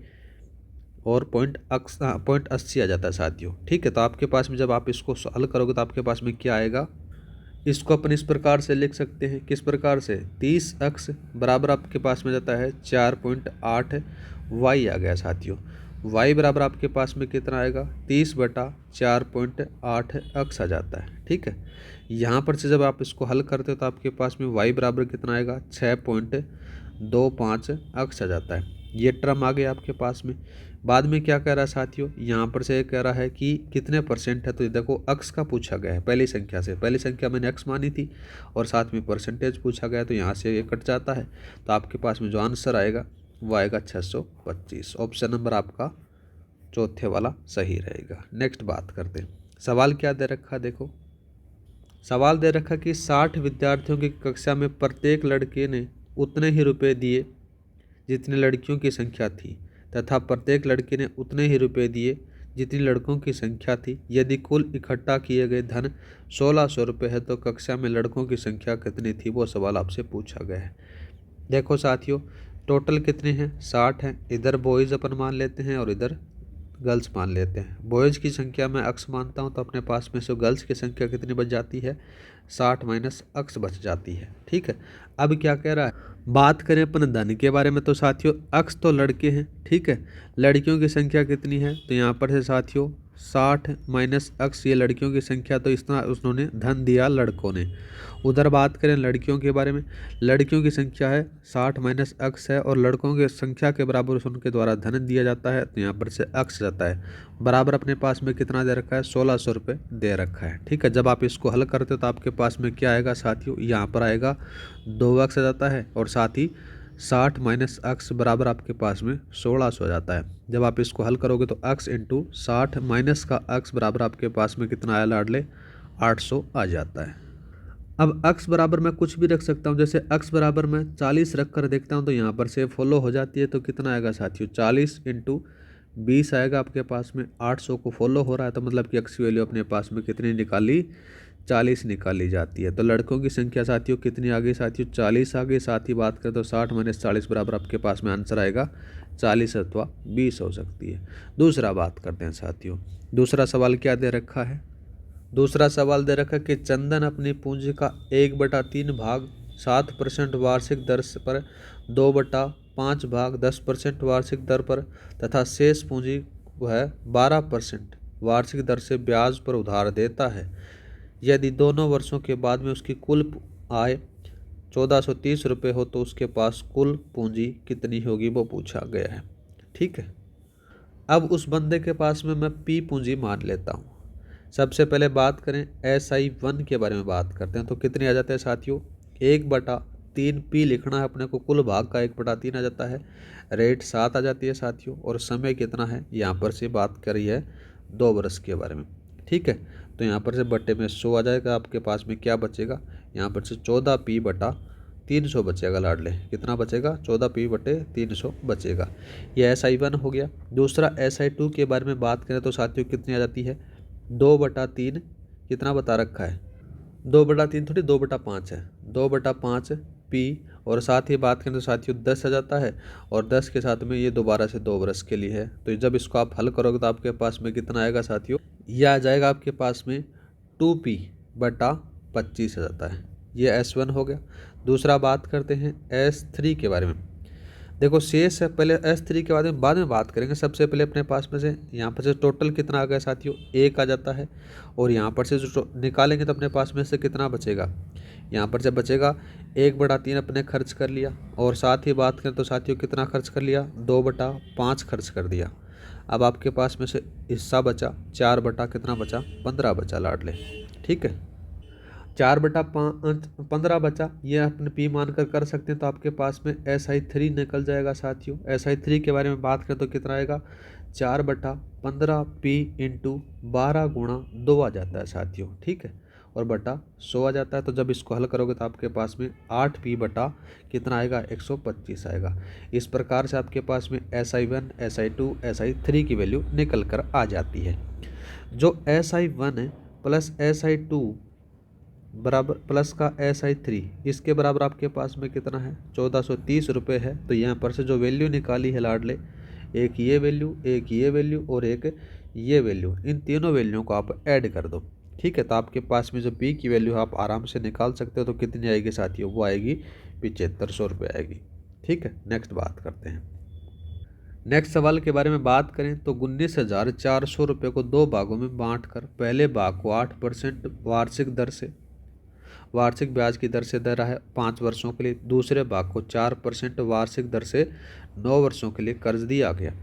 और 0.80 आ जाता है साथियों। ठीक है, तो आपके पास में जब आप इसको हल करोगे तो आपके पास में क्या आएगा, इसको अपन इस प्रकार से लिख सकते हैं। किस प्रकार से, 30x बराबर आपके पास में जाता है 4.8 y आ गया साथियों। y बराबर आपके पास में कितना आएगा, 30/4.8 x आ जाता है। ठीक है, यहाँ पर से जब आप इसको हल करते हो तो आपके पास में y बराबर कितना आएगा, 6.25 x आ जाता है। ये टर्म आ गया आपके पास में। बाद में क्या कह रहा है साथियों, यहाँ पर से कह रहा है कि कितने परसेंट है, तो देखो अक्स का पूछा गया है पहली संख्या से। पहली संख्या मैंने अक्स मानी थी और साथ में परसेंटेज पूछा गया तो यहाँ से ये कट जाता है। तो आपके पास में जो आंसर आएगा वो आएगा 625। ऑप्शन नंबर आपका चौथे वाला सही रहेगा। नेक्स्ट बात करते हैं, सवाल क्या दे रखा, देखो सवाल दे रखा कि 60 विद्यार्थियों की कक्षा में प्रत्येक लड़के ने उतने ही रुपए दिए जितनी लड़कियों की संख्या थी, तथा प्रत्येक लड़के ने उतने ही रुपए दिए जितनी लड़कों की संख्या थी। यदि कुल इकट्ठा किए गए धन 1600 रुपये है तो कक्षा में लड़कों की संख्या कितनी थी, वो सवाल आपसे पूछा गया है। देखो साथियों टोटल कितने हैं, 60 हैं। इधर बॉयज़ अपन मान लेते हैं और इधर गर्ल्स मान लेते हैं। बॉयज़ की संख्या मैं अक्स मानता हूँ तो अपने पास में से गर्ल्स की संख्या कितनी बच जाती है, 60 माइनस अक्स बच जाती है। ठीक है, अब क्या कह रहा है, बात करें अपन धन के बारे में तो साथियों अक्स तो लड़के हैं। ठीक है, लड़कियों की संख्या कितनी है, तो यहाँ पर से साथियों 60 माइनस अक्स, ये लड़कियों की संख्या, तो इतना उन्होंने धन दिया लड़कों ने। उधर बात करें लड़कियों के बारे में, लड़कियों की संख्या है 60 माइनस अक्स है और लड़कों की संख्या के बराबर उनके द्वारा धन दिया जाता है तो यहाँ पर से अक्स जाता है। बराबर अपने पास में कितना दे रखा है, 1600 रुपये दे रखा है। ठीक है, जब आप इसको हल करते हो तो आपके पास में क्या आएगा साथियों, यहाँ पर आएगा 2 अक्स आ जाता है और साथ ही 60 माइनस अक्स बराबर आपके पास में 1600 आ जाता है। जब आप इसको हल करोगे तो अक्स इंटू 60 माइनस का अक्स बराबर आपके पास में कितना आया लाडले, 800 आ जाता है। अब अक्स बराबर मैं कुछ भी रख सकता हूँ, जैसे अक्स बराबर मैं 40 रख कर देखता हूँ तो यहाँ पर से फॉलो हो जाती है। तो कितना आएगा साथियों, 40 इंटू 20 आएगा आपके पास में। 800 को फॉलो हो रहा है तो मतलब कि अक्स की वैल्यू अपने पास में कितनी निकाली, 40 निकाली जाती है। तो लड़कों की संख्या साथियों कितनी आ गई साथियों, 40 आ गई। साथ ही बात करें तो 60 माइनस 40 बराबर आपके पास में आंसर आएगा 40 अथवा 20 हो सकती है। दूसरा बात करते हैं साथियों, दूसरा सवाल क्या दे रखा है, दूसरा सवाल दे रखा कि चंदन अपनी पूंजी का 1/3 भाग 7% वार्षिक दर पर 2/5 भाग 10% वार्षिक दर पर तथा शेष पूंजी वह 12% वार्षिक दर से ब्याज पर उधार देता है। यदि दोनों वर्षों के बाद में उसकी कुल आय 1430 रुपये हो तो उसके पास कुल पूंजी कितनी होगी, वो पूछा गया है। ठीक है, अब उस बंदे के पास में मैं पी पूंजी मान लेता हूँ। सबसे पहले बात करें SI1 के बारे में बात करते हैं तो कितने आ जाते हैं साथियों, 1/3 3p लिखना है अपने को, कुल भाग का 1/3 आ जाता है, रेट 7 आ जाती है साथियों, और समय कितना है यहाँ पर से बात करी है 2 वर्ष के बारे में। ठीक है, तो यहाँ पर से बट्टे में 100 आ जाएगा, आपके पास में क्या बचेगा, यहाँ पर से 14p/300 बचेगा लाडले। कितना बचेगा, 14p/300 बचेगा। ये SI1 हो गया। दूसरा SI2 के बारे में बात करें तो साथियों कितनी आ जाती है, 2/3 कितना बता रखा है, 2/3 थोड़ी 2/5 है, 2/5p, और साथ ही बात करें तो साथियों 10 आ जाता है, और 10 के साथ में ये दोबारा से 2 वर्ष के लिए है। तो जब इसको आप हल करोगे तो आपके पास में कितना आएगा साथियों, यह आ जाएगा आपके पास में 2p/25 आ जाता है। ये S1 हो गया। दूसरा बात करते हैं S3 के बारे में। देखो शेष है, पहले S3 के बाद में बात करेंगे। सबसे पहले अपने पास में से यहाँ पर से टोटल कितना आ गया साथियों, 1 आ जाता है, और यहाँ पर से जो निकालेंगे तो अपने पास में से कितना बचेगा, यहाँ पर से बचेगा 1/3 अपने खर्च कर लिया, और साथ ही बात करें तो साथियों कितना खर्च कर लिया, 2/5 खर्च कर दिया। अब आपके पास में से हिस्सा बचा 4 कितना बचा, 15 बचा लाडले। ठीक है, 4/15 बचा, ये अपने पी मानकर कर सकते हैं। तो आपके पास में SI3 निकल जाएगा साथियों। SI3 के बारे में बात करें तो कितना आएगा, 4/15p × 12 × 2 आ जाता है साथियों। ठीक है, और बटा 100 आ जाता है। तो जब इसको हल करोगे तो आपके पास में 8p बटा कितना आएगा, 125 आएगा। इस प्रकार से आपके पास में SI1, SI2, SI3 की वैल्यू निकल कर आ जाती है। जो SI1 प्लस SI2 बराबर प्लस का SI3, इसके बराबर आपके पास में कितना है, 1430 रुपये है। तो यहाँ पर से जो वैल्यू निकाली है लाडले, एक ये वैल्यू, एक ये वैल्यू और एक ये वैल्यू, इन तीनों वैल्यूओं को आप ऐड कर दो। ठीक है, तो आपके पास में जो पी की वैल्यू आप आराम से निकाल सकते हो। तो कितनी आएगी साथियों, वो आएगी 7500 रुपये आएगी। ठीक है, नेक्स्ट बात करते हैं। नेक्स्ट सवाल के बारे में बात करें तो 19,400 रुपये को 2 भागों में बांटकर पहले भाग को 8% वार्षिक ब्याज की दर से दे रहा है 5 वर्षों के लिए, दूसरे भाग को 4% वार्षिक दर से 9 वर्षों के लिए कर्ज दिया गया।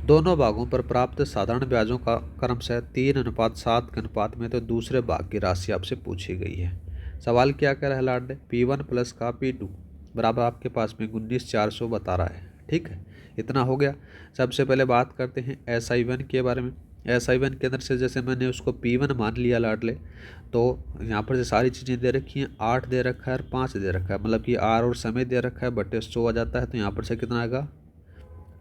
दोनों भागों पर प्राप्त साधारण ब्याजों का क्रमशः 3:7 के अनुपात में, तो दूसरे भाग की राशि आपसे पूछी गई है। सवाल क्या कह रहा है लाडले, P1 प्लस का P2 बराबर आपके पास में 19,400 बता रहा है। ठीक है, इतना हो गया। सबसे पहले बात करते हैं SI1 के बारे में। SI1 के अंदर से जैसे मैंने उसको P1 मान लिया लाडले, तो यहाँ पर से सारी चीज़ें दे रखी हैं, 8 दे रखा है और 5 दे रखा है, मतलब कि R और समय दे रखा है, बटे 100 आ जाता है। तो यहाँ पर से कितना आएगा,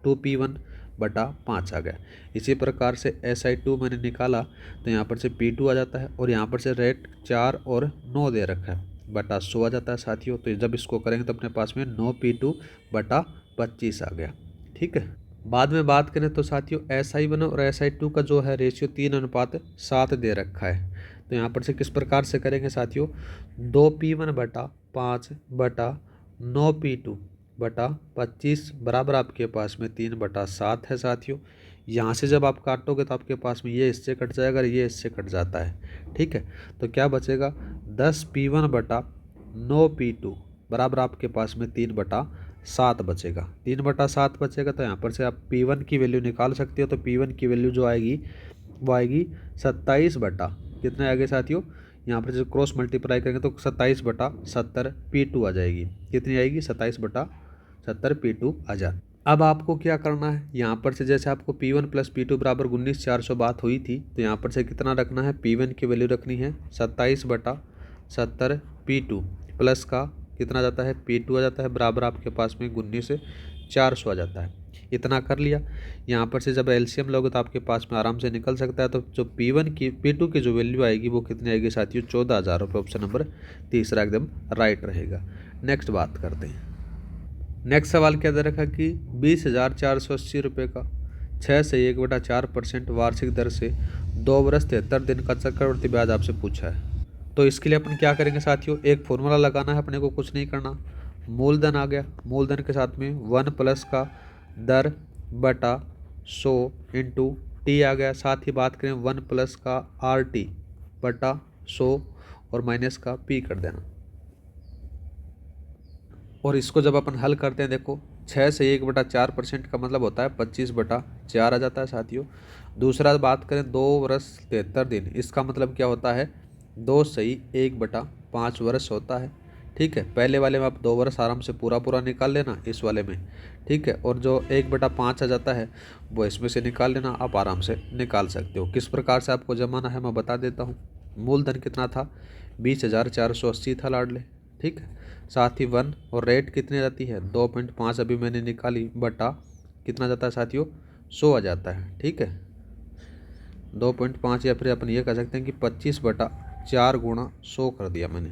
2P1/5 आ गया। इसी प्रकार से SI2 मैंने निकाला तो यहाँ पर से P2 आ जाता है, और यहाँ पर से रेट 4 और 9 दे रखा है, बटा 100 आ जाता है साथियों। तो जब इसको करेंगे तो अपने पास में 9P2/25 आ गया। ठीक है, बाद में बात करें तो साथियों SI1 और SI2 का जो है रेशियो 3:7 दे रखा है। तो यहाँ पर से किस प्रकार से करेंगे साथियों, 2P1/5/9P2/25 बराबर आपके पास में 3/7 है साथियों। यहाँ से जब आप काटोगे तो आपके पास में ये इससे कट जाएगा और ये इससे कट जाता है। ठीक है, तो क्या बचेगा, 10P1/9P2 बराबर आपके पास में 3/7 बचेगा। 3/7 बचेगा तो यहाँ पर से आप P1 की वैल्यू निकाल सकते हो। तो P1 की वैल्यू जो आएगी वो आएगी 27 कितने आएंगे साथियों, यहाँ पर जो क्रॉस मल्टीप्लाई करेंगे तो 27/70 P2 आ जाएगी। कितनी आएगी, 27/70 P2 आ जाए। अब आपको क्या करना है, यहाँ पर से जैसे आपको P1 प्लस P2 बराबर 19,400 बात हुई थी, तो यहाँ पर से कितना रखना है, P1 की वैल्यू रखनी है 27/70 P2 प्लस का कितना जाता है, P2 आ जाता है, बराबर आपके पास में 19,400 आ जाता है। इतना कर लिया। यहाँ पर से जब एलसीएम लोगे तो आपके पास में आराम से निकल सकता है। तो जो P1 की P2 की जो वैल्यू आएगी वो कितनी आएगी साथियों, 14,000 रुपये। ऑप्शन नंबर तीसरा एकदम राइट रहेगा। नेक्स्ट बात करते हैं। नेक्स्ट सवाल क्या दे रखा कि 20,480 रुपये का 6 से 1/4% वार्षिक दर से 2 वर्ष 73 दिन का चक्रवृद्धि ब्याज आपसे पूछा है। तो इसके लिए अपन क्या करेंगे साथियों, एक फॉर्मूला लगाना है, अपने को कुछ नहीं करना। मूलधन आ गया, मूलधन के साथ में 1 प्लस का दर बटा 100 इंटू टी आ गया। साथ ही बात करें 1 प्लस का RT बटा 100 और माइनस का P कर देना। और इसको जब अपन हल करते हैं, देखो 6 से 1/4% का मतलब होता है 25/4 आ जाता है साथियों। दूसरा बात करें 2 वर्ष 73 दिन, इसका मतलब क्या होता है, 2 सही 1/5 वर्ष होता है। ठीक है, पहले वाले में आप 2 वर्ष आराम से पूरा पूरा निकाल लेना इस वाले में, ठीक है। और जो 1/5 आ जाता है वो इसमें से निकाल लेना, आप आराम से निकाल सकते हो। किस प्रकार से आपको जमाना है मैं बता देता हूँ। मूलधन कितना था, 20,480 था लाडले, ठीक है। साथ ही 1 और रेट कितनी जाती है, 2.5 अभी मैंने निकाली, बटा कितना जाता है साथियों, 100 आ जाता है, ठीक है। 2.5 या फिर अपन ये कह सकते हैं कि 25/4 गुणा 100 कर दिया मैंने,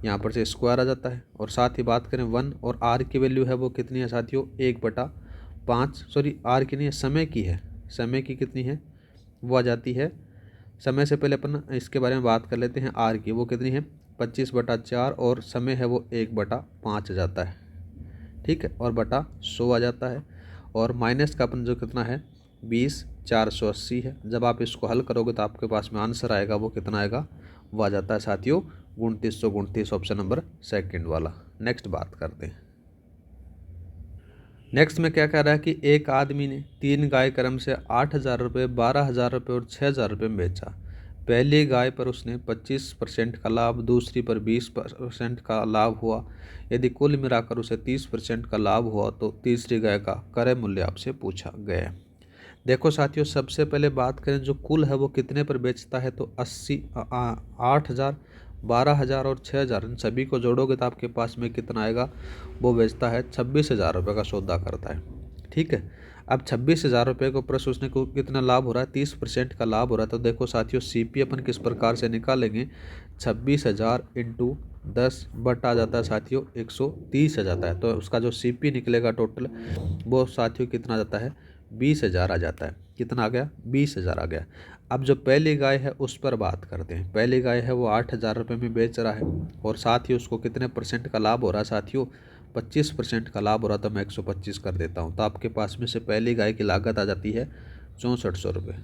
यहाँ पर से स्क्वायर आ जाता है। और साथ ही बात करें 1 और आर की वैल्यू है वो कितनी है साथियों, 1/5, सॉरी आर की नहीं है, समय की है, समय की कितनी है वो आ जाती है। समय से पहले अपन इसके बारे में बात कर लेते हैं, आर की वो कितनी है 25/4 और समय है वो 1/5 आ जाता है, ठीक है। और बटा 100 आ जाता है। और माइनस का अपन जो कितना है 20,480 है। जब आप इसको हल करोगे तो आपके पास में आंसर आएगा वो कितना आएगा, वो आ जाता है साथियों 2929, ऑप्शन नंबर सेकंड वाला। नेक्स्ट बात करते हैं। नेक्स्ट में क्या कह रहा है कि एक आदमी ने 3 गाय क्रम से 8,000 रुपये, 12,000 रुपये और 6,000 रुपये में बेचा। पहली गाय पर उसने 25% का लाभ, दूसरी पर 20% का लाभ हुआ। यदि कुल मिलाकर उसे 30% का लाभ हुआ तो तीसरी गाय का क्रय मूल्य आपसे पूछा गया है। देखो साथियों, सबसे पहले बात करें जो कुल है वो कितने पर बेचता है, तो 8,000, 12,000 और 6,000, इन सभी को जोड़ोगे तो आपके पास में कितना आएगा, वो बेचता है 26,000 रुपये का सौदा करता है, ठीक है। अब 26,000 रुपये को प्लस उसने को कितना लाभ हो रहा है, 30% का लाभ हो रहा है। तो देखो साथियों, सीपी अपन किस प्रकार से निकालेंगे, 26,000 इंटू 10 बटा जाता है साथियों 130 आ जाता है। तो उसका जो सीपी निकलेगा टोटल वो साथियों कितना जाता है, 20,000 आ जाता है। कितना आ गया, 20,000 आ गया। अब जो पहली गाय है उस पर बात करते हैं। पहली गाय है वो 8,000 रुपये में बेच रहा है और साथ ही उसको कितने परसेंट का लाभ हो रहा है साथियों, 25% का लाभ हो रहा, तो मैं 125 कर देता हूँ। तो आपके पास में से पहली गाय की लागत आ जाती है 6400 रुपये,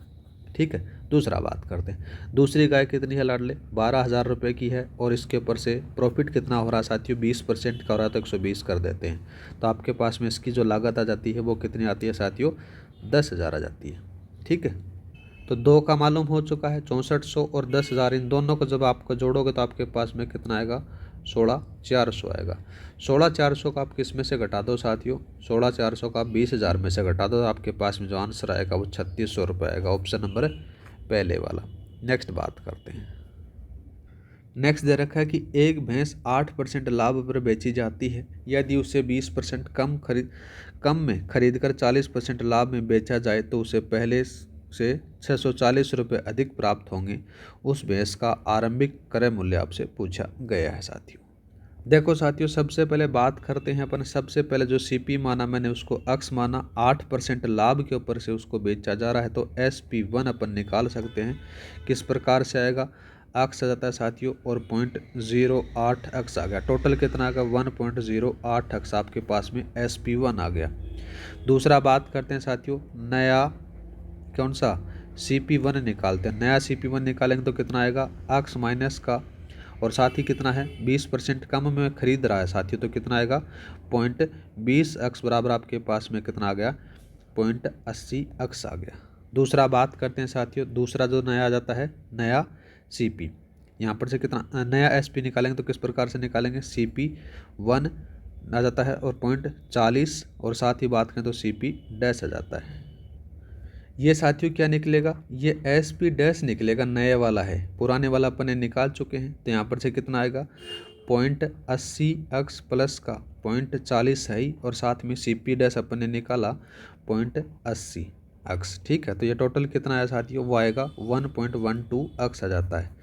ठीक है। दूसरा बात करते हैं, दूसरी गाय कितनी है लाडले, 12,000 रुपये की है और इसके ऊपर से प्रॉफिट कितना हो रहा है साथियों, 20% का हो रहा है, तो 120 कर देते हैं। तो आपके पास में इसकी जो लागत आ जाती है वो कितनी आती है साथियों, 10,000 आ जाती है, ठीक है। तो दो का मालूम हो चुका है, 6400 और 10,000, इन दोनों को जब आपको जोड़ोगे तो आपके पास में कितना आएगा, 16,400 आएगा। 16,400 का आप किस में से घटा दो साथियों, 16,400 का आप 20,000 में से घटा दो, आपके पास में जो आंसर आएगा वो 3,600 रुपये आएगा, ऑप्शन नंबर पहले वाला। नेक्स्ट बात करते हैं। नेक्स्ट दे रखा है कि एक भैंस 8% लाभ पर बेची जाती है। यदि उसे 20% कम में खरीद कर 40% लाभ में बेचा जाए तो उसे पहले से 640 रुपये अधिक प्राप्त होंगे। उस भैंस का आरंभिक क्रय मूल्य आपसे पूछा गया है साथियों। देखो साथियों, सबसे पहले बात करते हैं अपन, सबसे पहले जो सीपी माना मैंने उसको अक्स माना, 8% लाभ के ऊपर से उसको बेचा जा रहा है, तो SP1 अपन निकाल सकते हैं। किस प्रकार से आएगा, अक्स आ जाता है साथियों और 0.08 अक्स आ गया, टोटल कितना आ गया 1.08 अक्स, आपके पास में SP1 आ गया। दूसरा बात करते हैं साथियों, नया कौन सा CP1 निकालते हैं। नया CP1 निकालेंगे तो कितना आएगा, अक्स माइनस का, और साथ ही कितना है 20% कम में खरीद रहा है साथियों, तो कितना आएगा 0.20 अक्स बराबर आपके पास में कितना आ गया, 0.80 अक्स आ गया। दूसरा बात करते हैं साथियों, दूसरा जो नया आ जाता है नया CP, यहाँ पर से कितना नया SP निकालेंगे तो किस प्रकार से निकालेंगे, CP1 आ जाता है और 0.40, और साथ ही बात करें तो CP डैश आ जाता है। ये साथियों क्या निकलेगा, ये SP डैश निकलेगा, नए वाला है, पुराने वाला अपन ने निकाल चुके हैं। तो यहाँ पर से कितना आएगा 0.80 अक्स प्लस का 0.40 है ही, और साथ में CP डैश अपन ने निकाला 0.80 अक्स, ठीक है। तो ये टोटल कितना आया साथियों, वो आएगा 1.12 अक्स आ जाता है।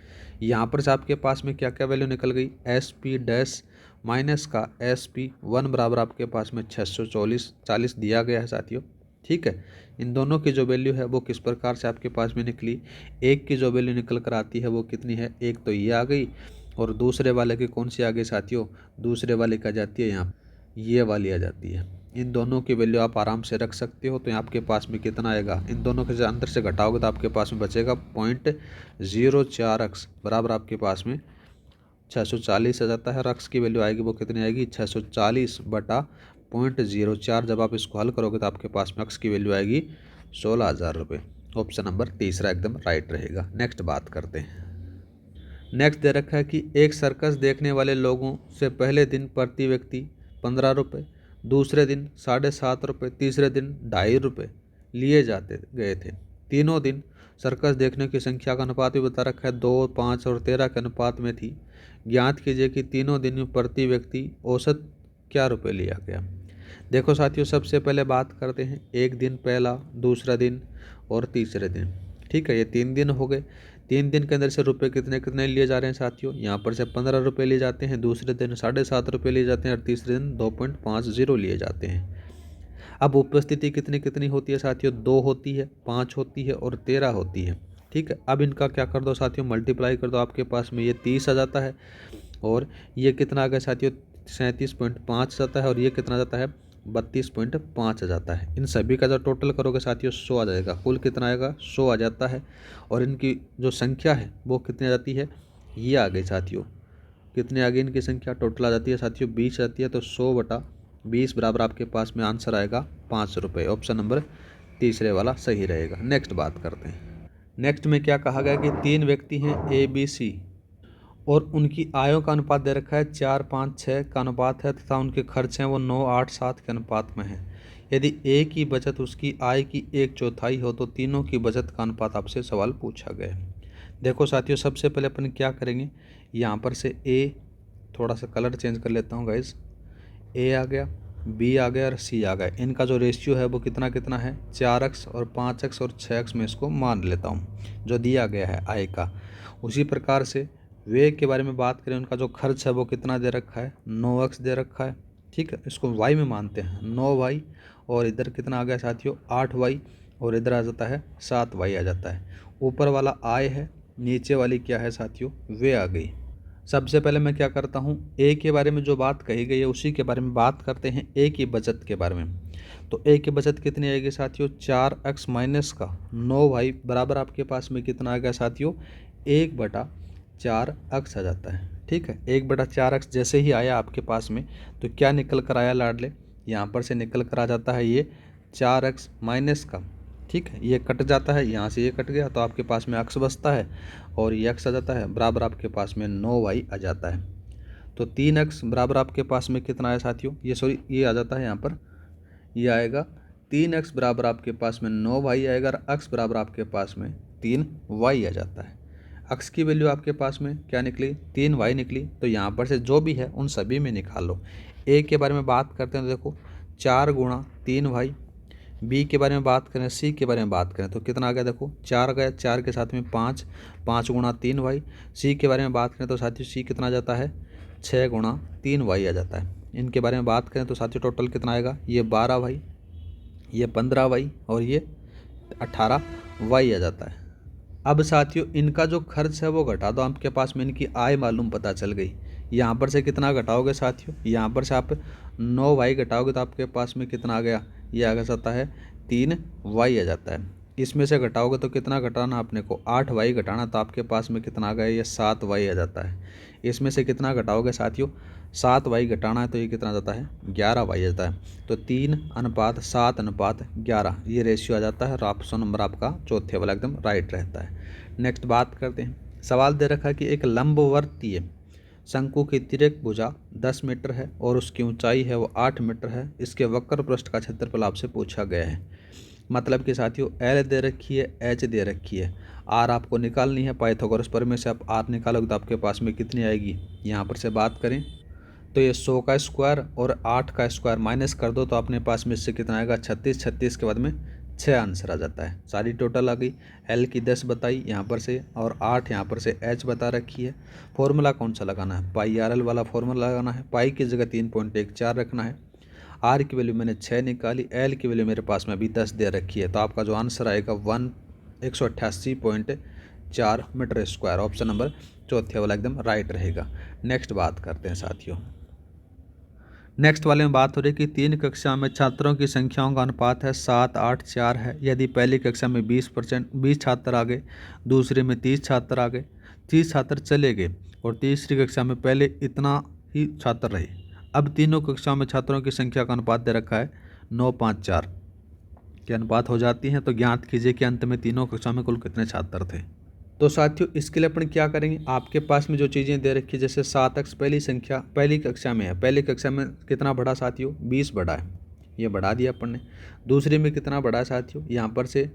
यहाँ पर से आपके पास में क्या क्या वैल्यू निकल गई, SP डैश माइनस का SP1 बराबर आपके पास में 640 दिया गया है साथियों, ठीक है। इन दोनों की जो वैल्यू है वो किस प्रकार से आपके पास में निकली, एक की जो वैल्यू निकल कर आती है वो कितनी है, एक तो ये आ गई, और दूसरे वाले की कौन सी आ गई साथियों, दूसरे वाले की आ जाती है यहाँ ये वाली आ जाती है। इन दोनों की वैल्यू आप आराम से रख सकते हो। तो आपके पास में कितना आएगा, इन दोनों के अंदर से घटाओगे तो आपके पास में बचेगा 0.04 अक्स बराबर आपके पास में 640 आ जाता है, और अक्स की वैल्यू आएगी वो कितनी आएगी, 640 बटा 0.04। जब आप इसको हल करोगे तो आपके पास में अक्स की वैल्यू आएगी 16,000 रुपये। ऑप्शन नंबर तीसरा एकदम राइट रहेगा। नेक्स्ट बात करते हैं। नेक्स्ट दे रखा है कि एक सर्कस देखने वाले लोगों से पहले दिन प्रति व्यक्ति 15 रुपये, दूसरे दिन 7.5 रुपये, तीसरे दिन 2.5 रुपये लिए जाते गए थे। तीनों दिन सर्कस देखने की संख्या का अनुपात भी बता रखा है 2, 5 और 13 के अनुपात में थी। ज्ञात कीजिए कि तीनों दिन में प्रति व्यक्ति औसत क्या रुपये लिया गया। देखो साथियों, सबसे पहले बात करते हैं एक दिन पहला, दूसरा दिन और तीसरे दिन। ठीक है, ये 3 दिन हो गए। 3 दिन के अंदर से रुपये कितने कितने लिए जा रहे हैं साथियों, यहाँ पर से 15 रुपये लिए जाते हैं, दूसरे दिन 7.5 रुपये लिए जाते हैं और तीसरे दिन 2.50 लिए जाते हैं। अब उपस्थिति कितनी कितनी होती है साथियों, 2 होती है, 5 होती है और 13 होती है। ठीक है, अब इनका क्या कर दो साथियों, मल्टीप्लाई कर दो, आपके पास में ये 30 आ जाता है और ये कितना आ गया साथियों, 37.5 जाता है और ये कितना जाता है, 32.5 आ जाता है। इन सभी का जब टोटल करोगे साथियों 100 आ जाएगा। कुल कितना आएगा, 100 आ जाता है। और इनकी जो संख्या है वो कितनी आ जाती है, ये आ गई साथियों। कितनी आ गई इनकी संख्या, टोटल आ जाती है साथियों 20 आती है। तो 100/20 बराबर आपके पास में आंसर आएगा 5 रुपये। ऑप्शन नंबर तीसरे वाला सही रहेगा। नेक्स्ट बात करते हैं। नेक्स्ट में क्या कहा गया कि 3 व्यक्ति हैं ABC और उनकी आयों का अनुपात दे रखा है 4, 5, 6 का अनुपात है तथा उनके खर्च हैं वो 9, 8, 7 के अनुपात में है। यदि ए की बचत उसकी आय की 1/4 हो तो तीनों की बचत का अनुपात आपसे सवाल पूछा गया है। देखो साथियों, सबसे पहले अपन क्या करेंगे, यहाँ पर से ए, थोड़ा सा कलर चेंज कर लेता हूँ गाइस, ए आ गया, बी आ गया और सी आ गया। इनका जो रेशियो है वो कितना कितना है, 4x और 5x और 6x में इसको मान लेता हूँ जो दिया गया है आय का। उसी प्रकार से व्यय के बारे में बात करें, उनका जो खर्च है वो कितना दे रखा है, 9x दे रखा है। ठीक है, इसको y में मानते हैं, 9y और इधर कितना आ गया साथियों, 8y और इधर आ जाता है 7y आ जाता है। ऊपर वाला आय है, नीचे वाली क्या है साथियों, व्यय आ गई। सबसे पहले मैं क्या करता हूँ, ए के बारे में जो बात कही गई है उसी के बारे में बात करते हैं, ए की बचत के बारे में। तो ए की बचत कितनी आएगी साथियों, 4x माइनस का 9y बराबर आपके पास में कितना आ गया साथियों, 1/4x आ जाता है। ठीक है, 1/4x जैसे ही आया आपके पास में तो क्या निकल कर आया लाडले, यहाँ पर से निकल कर आ जाता है ये 4x माइनस का। ठीक है, ये कट जाता है, यहाँ से ये कट गया तो आपके पास में x बचता है और ये x आ जाता है, बराबर आपके पास में 9y आ जाता है। तो 3x बराबर आपके पास में कितना है साथियों, ये आ जाता है यहाँ पर, ये आएगा 3x बराबर आपके पास में 9y आएगा और x बराबर आपके पास में 3y आ जाता है। x की वैल्यू आपके पास में क्या निकली, 3y निकली। तो यहाँ पर से जो भी है उन सभी में निकाल लो। a के बारे में बात करते हैं तो देखो 4 गुणा 3y, बी के बारे में बात करें, सी के बारे में बात करें तो कितना आ गया, देखो 4 गया, 4 के साथ में 5, 5 गुणा 3y। सी के बारे में बात करें तो साथियों सी कितना आ जाता है, 6 गुणा 3y आ जाता है। इनके बारे में बात करें तो साथियों टोटल कितना आएगा, ये 12y, ये 15y और ये 18y आ जाता है। अब साथियों इनका जो खर्च है वो घटा दो, आपके पास में इनकी आय मालूम पता चल गई। यहाँ पर से कितना घटाओगे साथियों, यहाँ पर से आप 9y घटाओगे तो आपके पास में कितना आ गया, ये आ जाता है 3y आ जाता है। इसमें से घटाओगे तो कितना घटाना आपने को, 8y घटाना, तो आपके पास में कितना आ गया, ये 7y आ जाता है। इसमें से कितना घटाओगे साथियों, 7y घटाना है तो ये कितना आ जाता है, 11y आ जाता है। तो 3:7:11 ये रेशियो आ जाता है और ऑप्शन नंबर आपका चौथे वाला एकदम राइट रहता है। नेक्स्ट बात करते हैं। सवाल दे रखा है कि एक लंबवर्तीय शंकु की तिर्यक भुजा 10 मीटर है और उसकी ऊंचाई है वो 8 मीटर है। इसके वक्र पृष्ठ का क्षेत्रफल आपसे पूछा गया है। मतलब कि साथियों L दे रखी है, H दे रखी है, R आपको निकालनी है। पाइथागोरस प्रमेय से आप R निकालोगे तो आपके पास में कितनी आएगी, यहाँ पर से बात करें तो ये 100 का स्क्वायर और 8 का स्क्वायर माइनस कर दो तो अपने पास में इससे कितना आएगा, 36, 36 के बाद में 6 आंसर आ जाता है। सारी टोटल आ गई। L की 10 बताई यहाँ पर से और 8 यहाँ पर से H बता रखी है। फॉर्मूला कौन सा लगाना है, पाई RL वाला फॉर्मूला लगाना है। पाई की जगह 3.14 रखना है। R की वैल्यू मैंने 6 निकाली, L की वैल्यू मेरे पास में अभी 10 दे रखी है। तो आपका जो आंसर आएगा 188.4 मीटर स्क्वायर। ऑप्शन नंबर चौथे वाला एकदम राइट रहेगा। नेक्स्ट बात करते हैं साथियों। नेक्स्ट वाले में बात हो रही है कि 3 कक्षा में छात्रों की संख्याओं का अनुपात है 7, 8, 4 है। यदि पहली कक्षा में 20 छात्र आ गए, दूसरे में 30 छात्र आ गए, 30 छात्र चले गए और तीसरी कक्षा में पहले इतना ही छात्र रहे। अब तीनों कक्षाओं में छात्रों की संख्या का अनुपात दे रखा है 9, 5, 4 के अनुपात हो जाती है। तो ज्ञात कीजिए कि अंत में तीनों कक्षा में कुल कितने छात्र थे। तो साथियों इसके लिए अपन क्या करेंगे, आपके पास में जो चीज़ें दे रखी है जैसे 7x पहली संख्या पहली कक्षा में है, पहली कक्षा में कितना बढ़ा साथियों 20 बढ़ा है, ये बढ़ा दिया अपन ने। दूसरी में कितना बढ़ा है साथियों, यहाँ पर से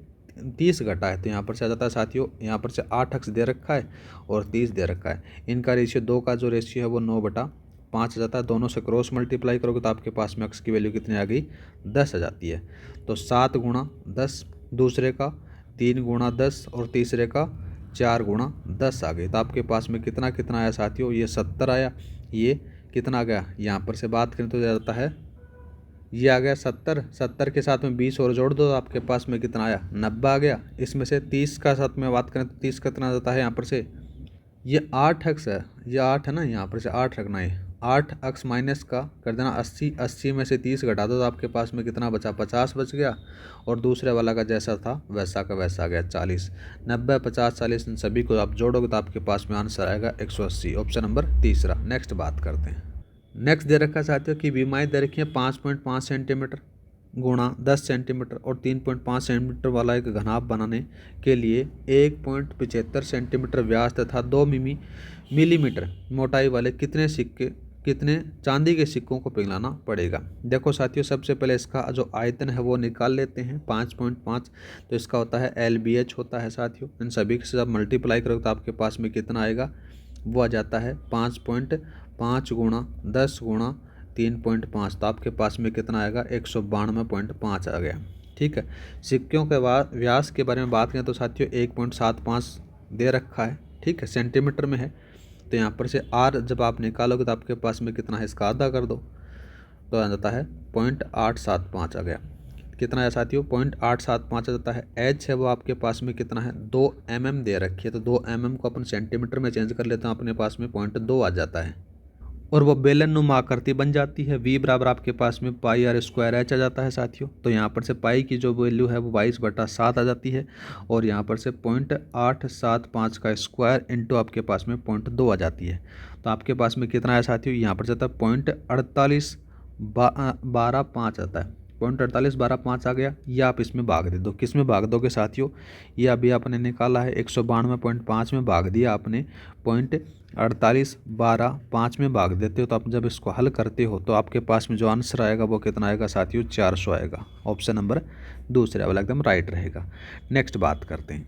30 घटा है, तो यहाँ पर से आ जाता है साथियों, यहाँ पर से 8x दे रखा है और 30 दे रखा है। इनका रेशियो 2 का जो रेशियो है वो 9/5 आ जाता है। दोनों से क्रॉस मल्टीप्लाई करोगे तो आपके पास में x की वैल्यू कितनी आ गई 10 आ जाती है। तो 7 गुणा 10, दूसरे का 3 गुणा 10 और तीसरे का 4 गुणा 10 आ गई। तो आपके पास में कितना कितना आया साथियों, ये 70 आया। ये कितना आ गया, यहाँ पर से बात करें तो जाता है ये आ गया 70, 70 के साथ में 20 और जोड़ दो तो आपके पास में कितना आया 90 आ गया। इसमें से 30 का साथ में बात करें तो 30 कितना आ जाता है, यहाँ पर से ये 8x है, ये 8 है ना, यहाँ पर से 8 रखना है, 8x माइनस का कर देना 80, 80 में से 30 घटा दो तो आपके पास में कितना बचा 50 बच गया। और दूसरे वाला का जैसा था वैसा का वैसा आ गया 40। 90, 50, 40 इन सभी को आप जोड़ोगे तो आपके पास में आंसर आएगा 180, ऑप्शन नंबर तीसरा। नेक्स्ट बात करते हैं। नेक्स्ट दे रखा है साथियों कि बीमाएँ दे रखी है 5.5 सेंटीमीटर गुणा 10 सेंटीमीटर और 3.5 सेंटीमीटर वाला एक घनाभ बनाने के लिए 1.75 सेंटीमीटर व्यास तथा 2 मिलीमीटर मोटाई वाले कितने चांदी के सिक्कों को पिघलाना पड़ेगा। देखो साथियों सबसे पहले इसका जो आयतन है वो निकाल लेते हैं 5.5, तो इसका होता है LBH होता है साथियों। इन सभी से जब मल्टीप्लाई करोगे तो आपके पास में कितना आएगा, वो आ जाता है 5.5 गुणा 10 गुणा 3.5, तो आपके पास में कितना आएगा 192.5 आ गया। ठीक है, सिक्कों के व्यास के बारे में बात करें तो साथियों 1.75 दे रखा है, ठीक है, सेंटीमीटर में है। तो यहाँ पर से R जब आप निकालोगे तो आपके पास में कितना है, इसका आधा कर दो तो आ जाता है 0.875 आ गया। कितना है साथियों 0.875 आ जाता है। H है वो आपके पास में कितना है 2 mm दे रखी है, तो 2 mm को अपन सेंटीमीटर में चेंज कर लेते हैं, अपने पास में 0.2 आ जाता है और वो बेलन नुमा आकृति बन जाती है। V बराबर आपके पास में πr² H आ जाता है साथियों। तो यहाँ पर से पाई की जो वैल्यू है वो 22/7 आ जाती है और यहाँ पर से 0.875 का स्क्वायर इंटू आपके पास में 0.2 आ जाती है। तो आपके पास में कितना है साथियों, यहाँ पर जाता है 0.4812 आता है, 0.4812 आ गया। ये आप इसमें भाग दे दो, किस में भाग दोगे साथियों, ये अभी आपने निकाला है 192.5 में भाग दिया आपने, 0.4812 में भाग देते हो तो आप जब इसको हल करते हो तो आपके पास में जो आंसर आएगा वो कितना आएगा साथियों 400 आएगा। ऑप्शन नंबर दूसरा वाला एकदम राइट रहेगा। नेक्स्ट बात करते हैं।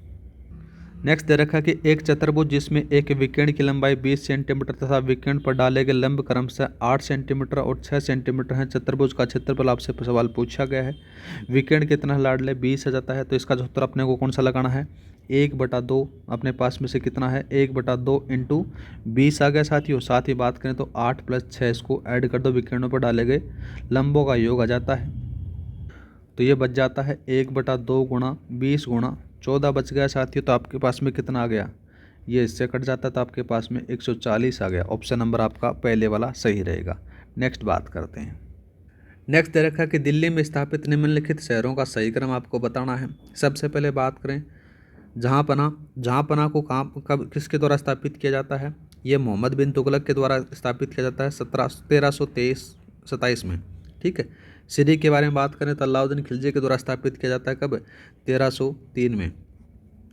नेक्स्ट दे रखा कि एक चतुर्भुज जिसमें एक विकर्ण की लंबाई 20 सेंटीमीटर तथा विकर्ण पर डाले गए लंब क्रमशः 8 सेंटीमीटर और 6 सेंटीमीटर है। चतुर्भुज का क्षेत्रफल आपसे सवाल पूछा गया है। विकर्ण कितना लाड ले 20 आ जाता है, तो इसका उत्तर अपने को कौन सा लगाना है, 1/2 अपने पास में से कितना है 1/2 इंटू 20 आ गया साथियों। साथ ही बात करें तो 8 + 6 इसको ऐड कर दो, विकर्णों पर डाले गए लंबों का योग आ जाता है, तो ये बच जाता है 1/2 गुणा 20 गुणा 14 बच गया साथियों। तो आपके पास में कितना आ गया, ये इससे कट जाता है तो आपके पास में 140 आ गया। ऑप्शन नंबर आपका पहले वाला सही रहेगा। नेक्स्ट बात करते हैं। नेक्स्ट दे रखा है कि दिल्ली में स्थापित निम्नलिखित शहरों का सही क्रम आपको बताना है। सबसे पहले बात करें जहाँपना को कब किसके द्वारा स्थापित किया जाता है, ये मोहम्मद बिन तुगलक के द्वारा स्थापित किया जाता है 1327 में, ठीक है। सिरी के बारे में बात करें तो अलाउद्दीन खिलजी के द्वारा स्थापित किया जाता है कब, 1303 में।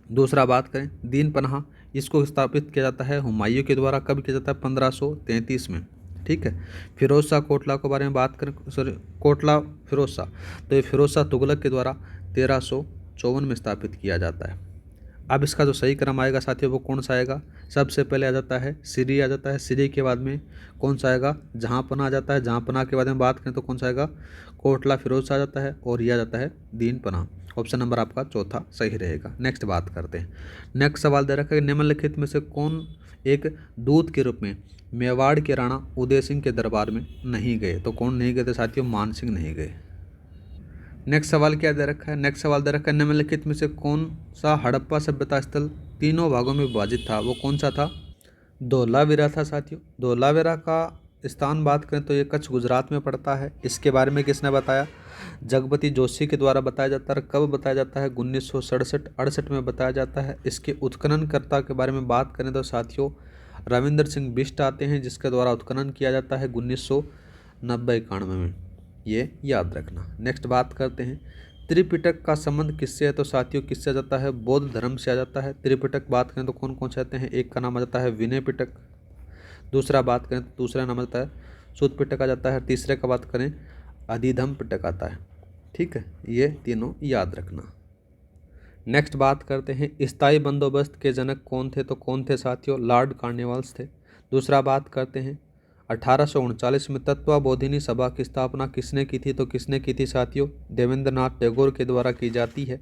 दूसरा बात करें दीन पनाह, इसको स्थापित किया जाता है हुमायूं के द्वारा, कब किया जाता है 1533 में, ठीक है। फिरोज शाह कोटला के बारे में बात करें, कोटला फिरोज शाह, तो ये फिरोज शाह तुगलक के द्वारा 1354 में स्थापित किया जाता है। अब इसका जो सही क्रम आएगा साथियों वो कौन सा आएगा, सबसे पहले आ जाता है सिरी आ जाता है, सिरी के बाद में कौन सा आएगा जहाँपना आ जाता है, जहाँपना के बाद में बात करें तो कौन सा आएगा कोटला फिरोज शाह आ जाता है और यह आ जाता है दीन पनाह। ऑप्शन नंबर आपका चौथा सही रहेगा। नेक्स्ट बात करते हैं। नेक्स्ट सवाल दे रखा है निम्नलिखित में से कौन एक दूत के रूप में मेवाड़ के राणा उदय सिंह के दरबार में नहीं गए, तो कौन नहीं गए थे साथियों, मान सिंह नहीं गए। नेक्स्ट सवाल क्या दे रखा है, नेक्स्ट सवाल दे रखा है निम्नलिखित में से कौन सा हड़प्पा सभ्यता स्थल तीनों भागों में विभाजित था, वो कौन सा था, धोलावीरा था साथियों। धोलावीरा का स्थान बात करें तो ये कच्छ गुजरात में पड़ता है। इसके बारे में किसने बताया, जगपति जोशी के द्वारा बताया जाता है। कब बताया जाता है, 1967-68 में बताया जाता है। इसके उत्खननकर्ता के बारे में बात करें तो साथियों रविंद्र सिंह बिष्ट आते हैं, जिसके द्वारा उत्खनन किया जाता है 1990-91 में, ये याद रखना। नेक्स्ट बात करते हैं त्रिपिटक का संबंध किससे है? तो साथियों किससे आ जाता है? बौद्ध धर्म से आ जाता है। त्रिपिटक बात करें तो कौन कौन से आते हैं? एक का नाम आ जाता है विनय पिटक, दूसरा बात करें तो दूसरा नाम आ जाता है सुत पिटक आ जाता है, तीसरे का बात करें अधिधम पिटक आता है। ठीक है, ये तीनों याद रखना। नेक्स्ट बात करते हैं स्थायी बंदोबस्त के जनक कौन थे? तो कौन थे साथियों? लॉर्ड कॉर्नवालिस थे। दूसरा बात करते हैं 1839 में तत्वबोधिनी सभा की स्थापना किसने की थी? तो किसने की थी साथियों? देवेंद्रनाथ टैगोर के द्वारा की जाती है।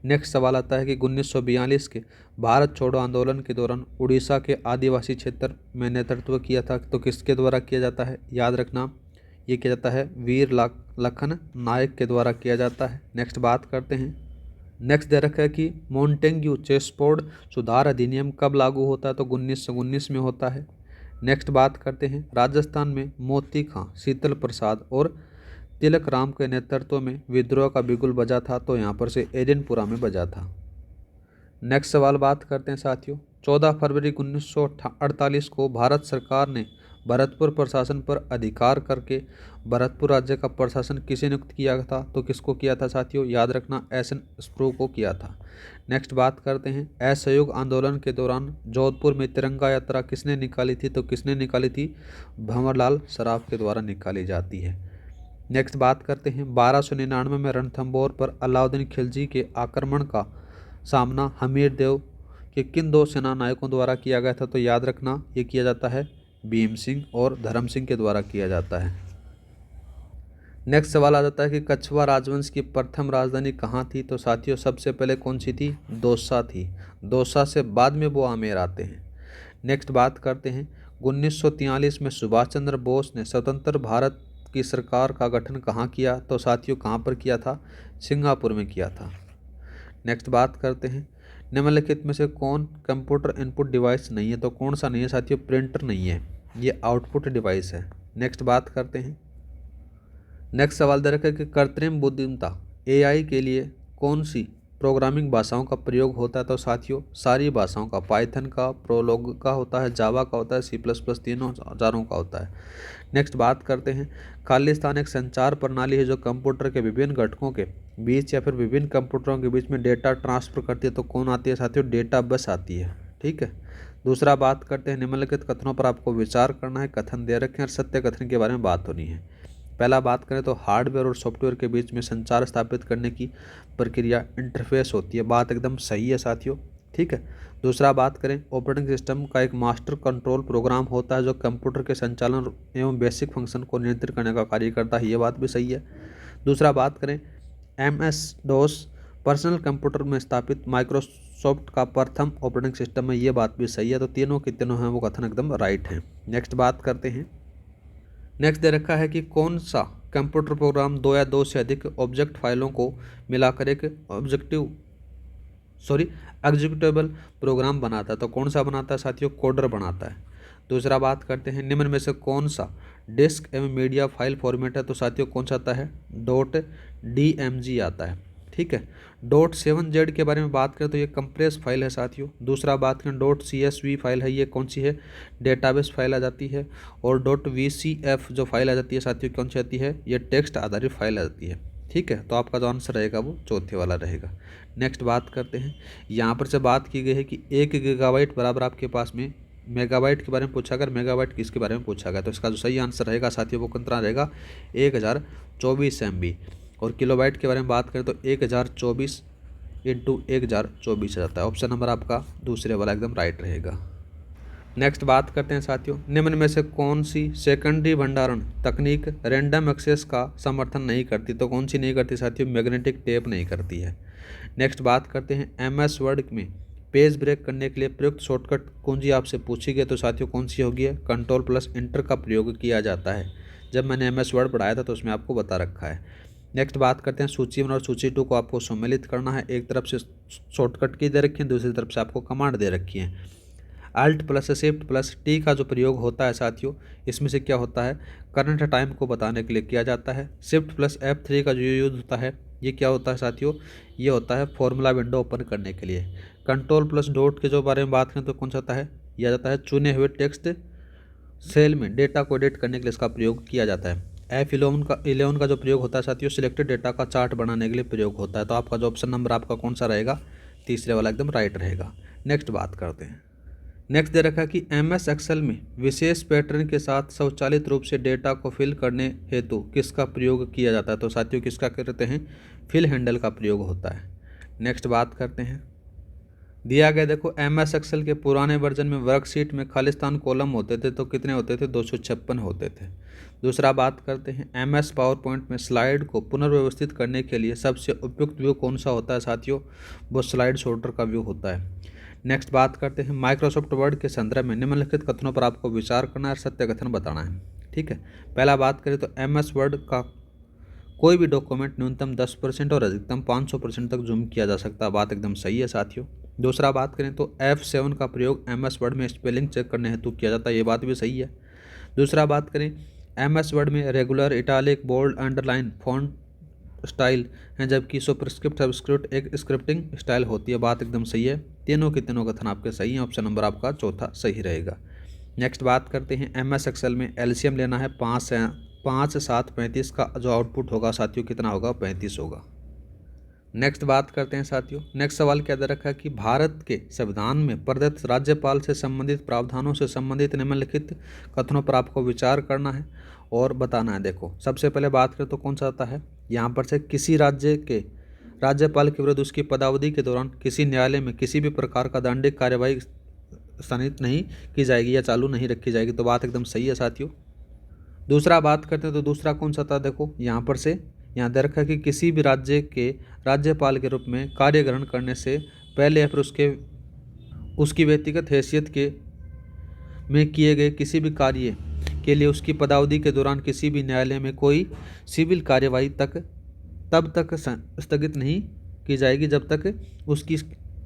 नेक्स्ट सवाल आता है कि 1942 के भारत छोड़ो आंदोलन के दौरान उड़ीसा के आदिवासी क्षेत्र में नेतृत्व किया था, तो किसके द्वारा किया जाता है? याद रखना, ये किया जाता है वीर लखन नायक के द्वारा किया जाता है। नेक्स्ट बात करते हैं, नेक्स्ट दे रखा है कि मोंटेग्यू चेसफोर्ड सुधार अधिनियम कब लागू होता है? तो 1919 में होता है। नेक्स्ट बात करते हैं राजस्थान में मोती खां, शीतल प्रसाद और तिलक राम के नेतृत्व में विद्रोह का बिगुल बजा था, तो यहाँ पर से एडिनपुरा में बजा था। नेक्स्ट सवाल बात करते हैं साथियों 14 फरवरी 1948 को भारत सरकार ने भरतपुर प्रशासन पर अधिकार करके भरतपुर राज्य का प्रशासन किसे नियुक्त किया था? तो किसको किया था साथियों? याद रखना, एस.एन. स्प्रू को किया था। नेक्स्ट बात करते हैं असहयोग आंदोलन के दौरान जोधपुर में तिरंगा यात्रा किसने निकाली थी? तो किसने निकाली थी? भंवरलाल सराफ के द्वारा निकाली जाती है। नेक्स्ट बात करते हैं 1299 में रणथंभौर पर अलाउद्दीन खिलजी के आक्रमण का सामना हमीर देव के किन दो सेना नायकों द्वारा किया गया था? तो याद रखना, ये किया जाता है भीम सिंह और धर्म सिंह के द्वारा किया जाता है। नेक्स्ट सवाल आ जाता है कि कछवा राजवंश की प्रथम राजधानी कहाँ थी? तो साथियों सबसे पहले कौन सी थी? दौसा थी। दौसा से बाद में वो आमेर आते हैं। नेक्स्ट बात करते हैं 1943 में सुभाष चंद्र बोस ने स्वतंत्र भारत की सरकार का गठन कहाँ किया? तो साथियों कहाँ पर किया था? सिंगापुर में किया था। नेक्स्ट बात करते हैं निम्नलिखित में से कौन कंप्यूटर इनपुट डिवाइस नहीं है? तो कौन सा नहीं है साथियों? प्रिंटर नहीं है, ये आउटपुट डिवाइस है। नेक्स्ट बात करते हैं, नेक्स्ट सवाल दे रखा है कि कृत्रिम बुद्धिमत्ता एआई के लिए कौन सी प्रोग्रामिंग भाषाओं का प्रयोग होता है? तो साथियों सारी भाषाओं का, पाइथन का, प्रोलोग का होता है, जावा का होता है, C++ तीनों हजारों का होता है। नेक्स्ट बात करते हैं खालिस्तान एक संचार प्रणाली है जो कंप्यूटर के विभिन्न घटकों के बीच या फिर विभिन्न कंप्यूटरों के बीच में डेटा ट्रांसफर करती है, तो कौन आती है साथियों? डेटा बस आती है। ठीक है, दूसरा बात करते हैं निम्नलिखित कथनों पर आपको विचार करना है। कथन दे रखे हैं और सत्य कथन के बारे में बात होनी है। पहला बात करें तो हार्डवेयर और सॉफ्टवेयर के बीच में संचार स्थापित करने की प्रक्रिया इंटरफेस होती है, बात एकदम सही है साथियों। ठीक है, दूसरा बात करें ऑपरेटिंग सिस्टम का एक मास्टर कंट्रोल प्रोग्राम होता है जो कंप्यूटर के संचालन एवं बेसिक फंक्शन को नियंत्रित करने का कार्य करता है, ये बात भी सही है। दूसरा बात करें MS-DOS पर्सनल कंप्यूटर में स्थापित माइक्रोसॉफ्ट का प्रथम ऑपरेटिंग सिस्टम है, ये बात भी सही है। तो तीनों के तीनों हैं वो कथन एकदम राइट हैं। नेक्स्ट बात करते हैं, नेक्स्ट दे रखा है कि कौन सा कंप्यूटर प्रोग्राम दो या दो से अधिक ऑब्जेक्ट फाइलों को मिलाकर एक एग्जीक्यूटेबल प्रोग्राम बनाता है, तो कौन सा बनाता है साथियों? कोडर बनाता है। दूसरा बात करते हैं निम्न में से कौन सा डिस्क एवं मीडिया फाइल फॉर्मेट है? तो साथियों कौन सा आता है? .dmg आता है। ठीक है, .7z के बारे में बात करें तो ये कंप्रेस फाइल है साथियों। दूसरा बात करें .csv फाइल है, ये कौन सी है? डेटाबेस फाइल आ जाती है। और .vcf जो फाइल आ जाती है साथियों कौन सी आती है? ये टेक्स्ट आधारित फाइल आ जाती है। ठीक है, तो आपका जो आंसर रहेगा वो चौथे वाला रहेगा। नेक्स्ट बात करते हैं, यहाँ पर से बात की गई है कि 1 गीगाबाइट बराबर आपके पास में मेगाबाइट के बारे में पूछा, अगर मेगाबाइट किसके बारे में पूछा गया तो इसका जो सही आंसर रहेगा साथियों वो कितना रहेगा? 1024 MB। और किलोबाइट के बारे में बात करें तो 1024 इंटू 1024 आ जाता है। ऑप्शन नंबर आपका दूसरे वाला एकदम राइट रहेगा। नेक्स्ट बात करते हैं साथियों निम्न में से कौन सी सेकेंडरी भंडारण तकनीक रैंडम एक्सेस का समर्थन नहीं करती? तो कौन सी नहीं करती साथियों? मैग्नेटिक टेप नहीं करती है। नेक्स्ट बात करते हैं MS वर्ड में पेज ब्रेक करने के लिए प्रयुक्त शॉर्टकट कुंजी आपसे पूछी गई तो साथियों कौन सी होगी? Ctrl+Enter का प्रयोग किया जाता है। जब मैंने MS वर्ड पढ़ाया था तो उसमें आपको बता रखा है। नेक्स्ट बात करते हैं सूची 1 और सूची 2 को आपको सम्मिलित करना है। एक तरफ से शॉर्टकट की दे रखी है, दूसरी तरफ से आपको कमांड दे रखी है। Alt+Shift+T का जो प्रयोग होता है साथियों इसमें से क्या होता है? करंट टाइम को बताने के लिए किया जाता है। Shift+F3 का जो यूज होता है ये क्या होता है साथियों? ये होता है फॉर्मूला विंडो ओपन करने के लिए। Ctrl+Dot के जो बारे में बात करें तो कौन सा आता है? यह जाता है चुने हुए टेक्स्ट सेल में डेटा को एडिट करने के लिए इसका प्रयोग किया जाता है। F11 का जो प्रयोग होता है साथियों सिलेक्टेड डेटा का चार्ट बनाने के लिए प्रयोग होता है। तो आपका जो ऑप्शन नंबर आपका कौन सा रहेगा, तीसरे वाला एकदम राइट रहेगा। नेक्स्ट बात करते हैं। नेक्स्ट दे रखा है कि MS एक्सेल में विशेष पैटर्न के साथ स्वचालित रूप से डेटा को फिल करने हेतु किसका प्रयोग किया जाता है। तो साथियों किसका करते हैं, फिल हैंडल का प्रयोग होता है। नेक्स्ट बात करते हैं। दिया गया देखो MS एक्सेल के पुराने वर्जन में वर्कशीट में खालिस्तान कॉलम होते थे, तो कितने होते थे, 256 होते थे। दूसरा बात करते हैं, MS पावर पॉइंट में स्लाइड को पुनर्व्यवस्थित करने के लिए सबसे उपयुक्त व्यू कौन सा होता है साथियों, वो स्लाइड शॉर्टर का व्यू होता है। नेक्स्ट बात करते हैं, माइक्रोसॉफ्ट वर्ड के संदर्भ में निम्नलिखित कथनों पर आपको विचार करना है और सत्य कथन बताना है। ठीक है, पहला बात करें तो MS वर्ड का कोई भी डॉक्यूमेंट न्यूनतम 10% और अधिकतम 500% तक जूम किया जा सकता है, बात एकदम सही है साथियों। दूसरा बात करें तो F7 का प्रयोग MS वर्ड में स्पेलिंग चेक करने हेतु किया जाता है, ये बात भी सही है। दूसरा बात करें, MS वर्ड में regular, italic, bold, underline font style हैं, जबकि सुपरस्क्रिप्ट, सबस्क्रिप्ट एक स्क्रिप्टिंग स्टाइल होती है, बात एकदम सही है। तीनों के तीनों कथन आपके सही हैं, ऑप्शन नंबर आपका चौथा सही रहेगा। नेक्स्ट बात करते हैं, MS एक्सेल में LCM लेना है 5 7 35 का जो आउटपुट होगा साथियों कितना होगा, 35 होगा। नेक्स्ट बात करते हैं साथियों। नेक्स्ट सवाल क्या दे रखा है कि भारत के संविधान में प्रदत्त राज्यपाल से संबंधित प्रावधानों से संबंधित निम्नलिखित कथनों पर आपको विचार करना है और बताना है। देखो सबसे पहले बात करें तो कौन सा आता है, यहाँ पर से किसी राज्य के राज्यपाल के विरुद्ध उसकी पदावधि के दौरान किसी न्यायालय में किसी भी प्रकार का दंडिक कार्यवाही स्थानित नहीं की जाएगी या चालू नहीं रखी जाएगी, तो बात एकदम सही है साथियों। दूसरा बात करते हैं तो दूसरा कौन सा था, देखो यहाँ पर से यहाँ दे रखा है कि किसी भी राज्य के राज्यपाल के रूप में कार्य ग्रहण करने से पहले या फिर उसकी व्यक्तिगत हैसियत के में किए गए किसी भी कार्य के लिए उसकी पदावधि के दौरान किसी भी न्यायालय में कोई सिविल कार्यवाही तब तक स्थगित नहीं की जाएगी जब तक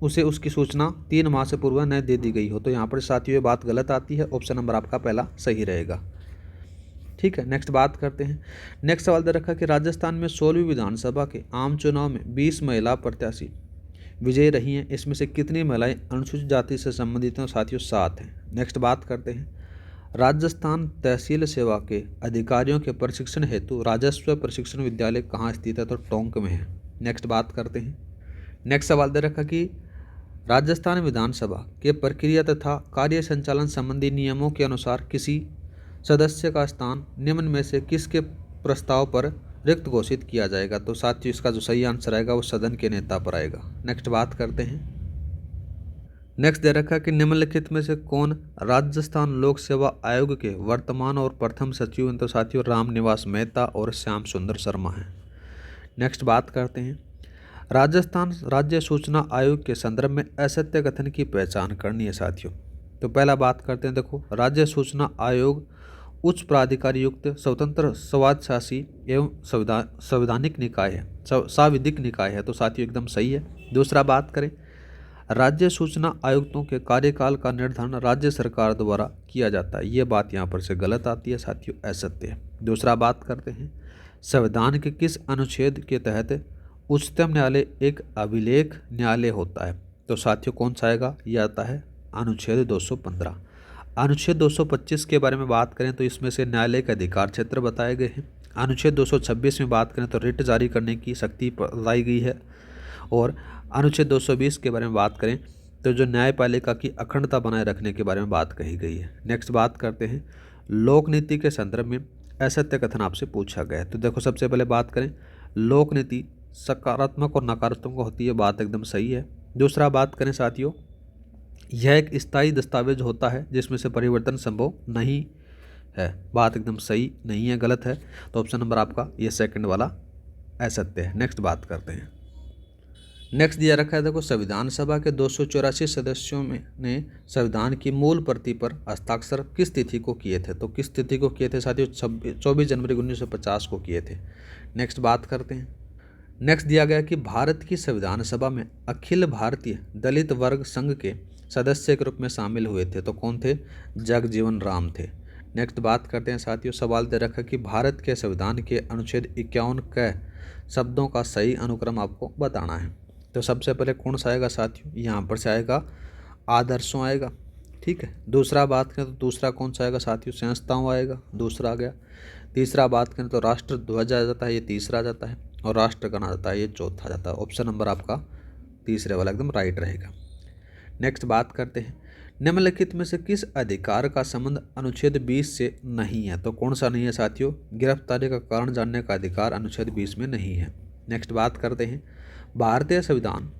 उसे उसकी सूचना 3 माह से पूर्व न दे दी गई हो। तो यहाँ पर साथियों ये बात गलत आती है, ऑप्शन नंबर आपका पहला सही रहेगा। ठीक है, नेक्स्ट बात करते हैं। नेक्स्ट सवाल दे रखा कि राजस्थान में 16वीं विधानसभा के आम चुनाव में 20 महिला प्रत्याशी विजयी रही हैं, इसमें से कितनी महिलाएं अनुसूचित जाति से संबंधित हैं, साथियों 7 हैं। नेक्स्ट बात करते हैं, राजस्थान तहसील सेवा के अधिकारियों के प्रशिक्षण हेतु राजस्व प्रशिक्षण विद्यालय कहाँ स्थित है, तो टोंक में है। नेक्स्ट बात करते हैं। नेक्स्ट सवाल दे रखा कि राजस्थान विधानसभा के प्रक्रिया तथा कार्य संचालन संबंधी नियमों के अनुसार किसी सदस्य का स्थान निम्न में से किसके प्रस्ताव पर रिक्त घोषित किया जाएगा, तो साथियों इसका जो सही आंसर आएगा वो सदन के नेता पर आएगा। नेक्स्ट बात करते हैं। नेक्स्ट दे रखा कि निम्नलिखित में से कौन राजस्थान लोक सेवा आयोग के वर्तमान और प्रथम सचिव हैं, तो साथियों रामनिवास मेहता और श्याम सुंदर शर्मा हैं। नेक्स्ट बात करते हैं, राजस्थान राज्य सूचना आयोग के संदर्भ में असत्य कथन की पहचान करनी है साथियों। तो पहला बात करते हैं, देखो राज्य सूचना आयोग उच्च प्राधिकारी युक्त स्वतंत्र स्वायत्तशासी एवं संवैधानिक निकाय है, सांविधिक निकाय है, तो साथियों एकदम सही है। दूसरा बात करें, राज्य सूचना आयुक्तों के कार्यकाल का निर्धारण राज्य सरकार द्वारा किया जाता है, ये बात यहाँ पर से गलत आती है साथियों, असत्य है। दूसरा बात करते हैं, संविधान के किस अनुच्छेद के तहत उच्चतम न्यायालय एक अभिलेख न्यायालय होता है, तो साथियों कौन सा आएगा, यह आता है अनुच्छेद 215। अनुच्छेद 225 के बारे में बात करें तो इसमें से न्यायालय के अधिकार क्षेत्र बताए गए हैं। अनुच्छेद 226 में बात करें तो रिट जारी करने की शक्ति बताई गई है। और अनुच्छेद 220 के बारे में बात करें तो जो न्यायपालिका की अखंडता बनाए रखने के बारे में बात कही गई है। नेक्स्ट बात करते हैं, लोक नीति के संदर्भ में असत्य कथन आपसे पूछा गया है। तो देखो सबसे पहले बात करें, लोक नीति सकारात्मक और नकारात्मक होती है, बात एकदम सही है। दूसरा बात करें साथियों, यह एक स्थायी दस्तावेज होता है जिसमें से परिवर्तन संभव नहीं है, बात एकदम सही नहीं है, गलत है। तो ऑप्शन नंबर आपका ये सेकंड वाला असत्य है। नेक्स्ट बात करते हैं। नेक्स्ट दिया रखा है, देखो संविधान सभा के 284 सदस्यों में ने संविधान की मूल प्रति पर हस्ताक्षर किस तिथि को किए थे, तो किस तिथि को किए थे साथियों, 24 जनवरी 1950 को किए थे। नेक्स्ट बात करते हैं। नेक्स्ट दिया गया कि भारत की संविधान सभा में अखिल भारतीय दलित वर्ग संघ के सदस्य के रूप में शामिल हुए थे, तो कौन थे, जगजीवन राम थे। नेक्स्ट बात करते हैं साथियों, सवाल दे रखा कि भारत के संविधान के अनुच्छेद 51 के शब्दों का सही अनुक्रम आपको बताना है। तो सबसे पहले कौन सा आएगा साथियों, यहाँ पर से आएगा आदर्शों आएगा, ठीक है। दूसरा बात करें तो दूसरा कौन सा आएगा साथियों, संस्थाओं आएगा, दूसरा आ गया। तीसरा बात करें तो राष्ट्र ध्वज आ जाता है, ये तीसरा आ जाता है, और राष्ट्रगान आ जाता है, ये चौथा आ जाता है। ऑप्शन नंबर आपका तीसरे वाला एकदम राइट रहेगा। नेक्स्ट बात करते हैं, निम्नलिखित में से किस अधिकार का संबंध अनुच्छेद 20 से नहीं है? तो कौन सा नहीं है साथियों? गिरफ्तारी का कारण जानने का अधिकार अनुच्छेद 20 में नहीं है। नेक्स्ट बात करते हैं, भारतीय संविधान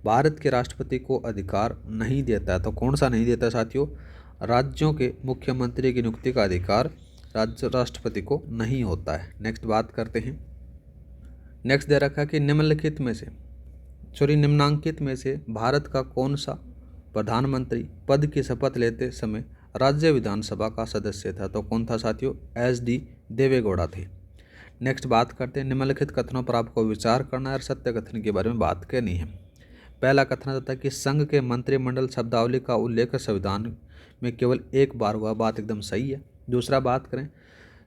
भारत के राष्ट्रपति को अधिकार नहीं देता है, तो कौन सा नहीं देता साथियों? राज्यों के मुख्यमंत्री की नियुक्ति का अधिकार राज्य राष्ट्रपति को नहीं होता है। नेक्स्ट बात करते हैं, नेक्स्ट दे रखा है कि निम्नलिखित में से निम्नांकित में से भारत का कौन सा प्रधानमंत्री पद की शपथ लेते समय राज्य विधानसभा का सदस्य था? तो कौन था साथियों? SD देवेगौड़ा थे। नेक्स्ट बात करते हैं, निम्नलिखित कथनों पर आपको विचार करना है और सत्य कथन के बारे में बात करनी है। पहला कथन आता है कि संघ के मंत्रिमंडल शब्दावली का उल्लेख संविधान में केवल एक बार हुआ, बात एकदम सही है। दूसरा बात करें,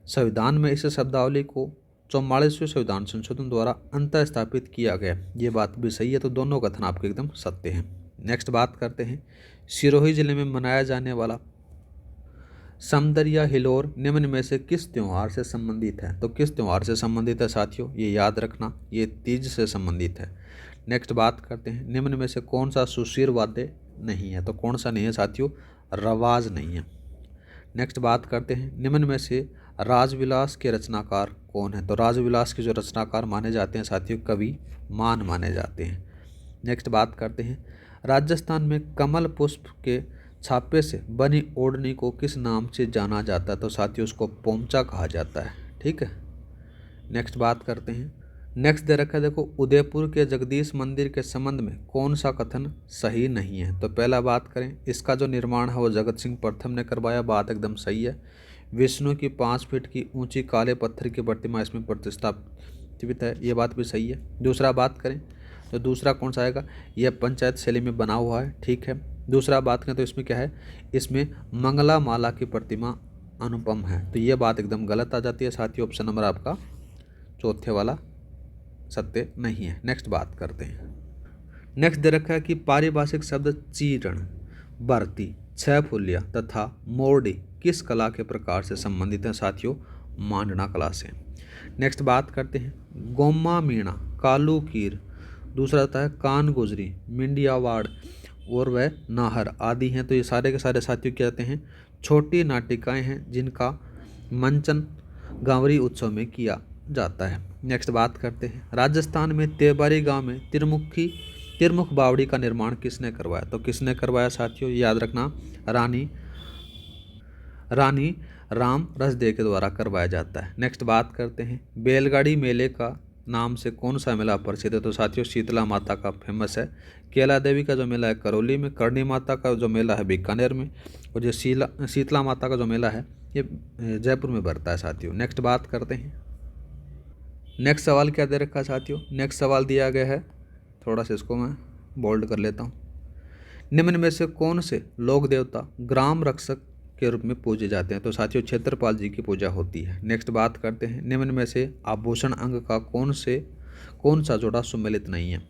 संविधान में इस शब्दावली को 44वें संविधान संशोधन द्वारा अंतः स्थापित किया गया, ये बात भी सही है। तो दोनों कथन आपके एकदम सत्य हैं। नेक्स्ट बात करते हैं, सिरोही जिले में मनाया जाने वाला समदरिया हिलोर निम्न में से किस त्यौहार से संबंधित है? तो किस त्यौहार से संबंधित है साथियों? ये याद रखना, ये तीज से संबंधित है। नेक्स्ट बात करते हैं, निम्न में से कौन सा सुशीर वाद्य नहीं है? तो कौन सा नहीं है साथियों? रवाज नहीं है। नेक्स्ट बात करते हैं, निम्न में से राजविलास के रचनाकार कौन है? तो राजविलास के जो रचनाकार माने जाते हैं साथियों, कवि मान माने जाते हैं। नेक्स्ट बात करते हैं, राजस्थान में कमल पुष्प के छापे से बनी ओढ़नी को किस नाम से जाना जाता है? तो साथियों उसको पोमचा कहा जाता है। ठीक है। नेक्स्ट बात करते हैं, नेक्स्ट दे रखा है, देखो उदयपुर के जगदीश मंदिर के संबंध में कौन सा कथन सही नहीं है? तो पहला बात करें, इसका जो निर्माण है वो जगत सिंह प्रथम ने करवाया, बात एकदम सही है। विष्णु की 5 फीट की ऊंची काले पत्थर की प्रतिमा इसमें प्रतिष्ठापित है, ये बात भी सही है। दूसरा बात करें तो दूसरा कौन सा आएगा? यह पंचायत शैली में बना हुआ है। ठीक है। दूसरा बात करें तो इसमें क्या है? इसमें मंगला माला की प्रतिमा अनुपम है, तो ये बात एकदम गलत आ जाती है साथियों। ऑप्शन नंबर आपका चौथे वाला सत्य नहीं है। नेक्स्ट बात करते हैं, नेक्स्ट दे रखा है कि पारिभाषिक शब्द चीरण, बरती, छह फुलिया तथा मोरडी किस कला के प्रकार से संबंधित है साथियों? मांडना कला से। नेक्स्ट बात करते हैं, गोम्मा मीणा, कालू कीर, दूसरा आता है कान गुजरी, मिंडियावाड़ और वह नाहर आदि हैं। तो ये सारे के सारे साथियों क्या कहते हैं? छोटी नाटिकाएं हैं जिनका मंचन गांवरी उत्सव में किया जाता है। नेक्स्ट बात करते हैं, राजस्थान में तेबारी गांव में तिरमुख बावड़ी का निर्माण किसने करवाया? तो किसने करवाया साथियों? याद रखना, रानी राम रसदे के द्वारा करवाया जाता है। नेक्स्ट बात करते हैं, बैलगाड़ी मेले का नाम से कौन सा मेला प्रसिद्ध है? तो साथियों शीतला माता का फेमस है। केला देवी का जो मेला है करौली में, करणी माता का जो मेला है बीकानेर में, और जो शीतला माता का जो मेला है ये जयपुर में बढ़ता है साथियों। नेक्स्ट बात करते हैं, नेक्स्ट सवाल क्या दे रखा है साथियों? नेक्स्ट सवाल दिया गया है, थोड़ा सा इसको मैं बोल्ड कर लेता हूँ। निम्न में से कौन से लोक देवता ग्राम रक्षक के रूप में पूजे जाते हैं? तो साथियों क्षेत्रपाल जी की पूजा होती है। नेक्स्ट बात करते हैं, निम्न में से आभूषण अंग का कौन सा जोड़ा सुमेलित नहीं है?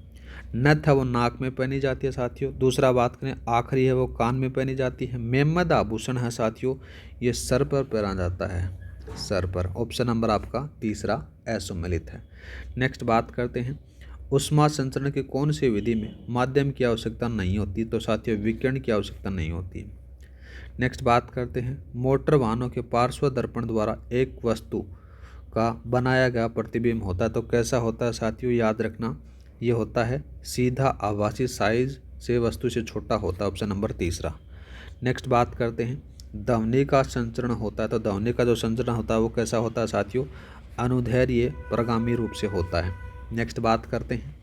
नथ है वो नाक में पहनी जाती है साथियों। दूसरा बात करें, आखिरी है वो कान में पहनी जाती है। मेमद आभूषण है साथियों, ये सर पर पहना जाता है, सर पर। ऑप्शन नंबर आपका तीसरा असुमेलित है। नेक्स्ट बात करते हैं, उष्मा संचरण की कौन सी विधि में माध्यम की आवश्यकता नहीं होती? तो साथियों विकिरण की आवश्यकता नहीं होती। नेक्स्ट बात करते हैं, मोटर वाहनों के पार्श्व दर्पण द्वारा एक वस्तु का बनाया गया प्रतिबिंब होता है, तो कैसा होता है साथियों? याद रखना, ये होता है सीधा आभासी, साइज से वस्तु से छोटा होता है। ऑप्शन नंबर तीसरा। नेक्स्ट बात करते हैं, ध्वनि का संचरण होता है, तो ध्वनि का जो संचरण होता है वो कैसा होता है साथियों? अनुदैर्घ्य प्रगामी रूप से होता है। नेक्स्ट बात करते हैं,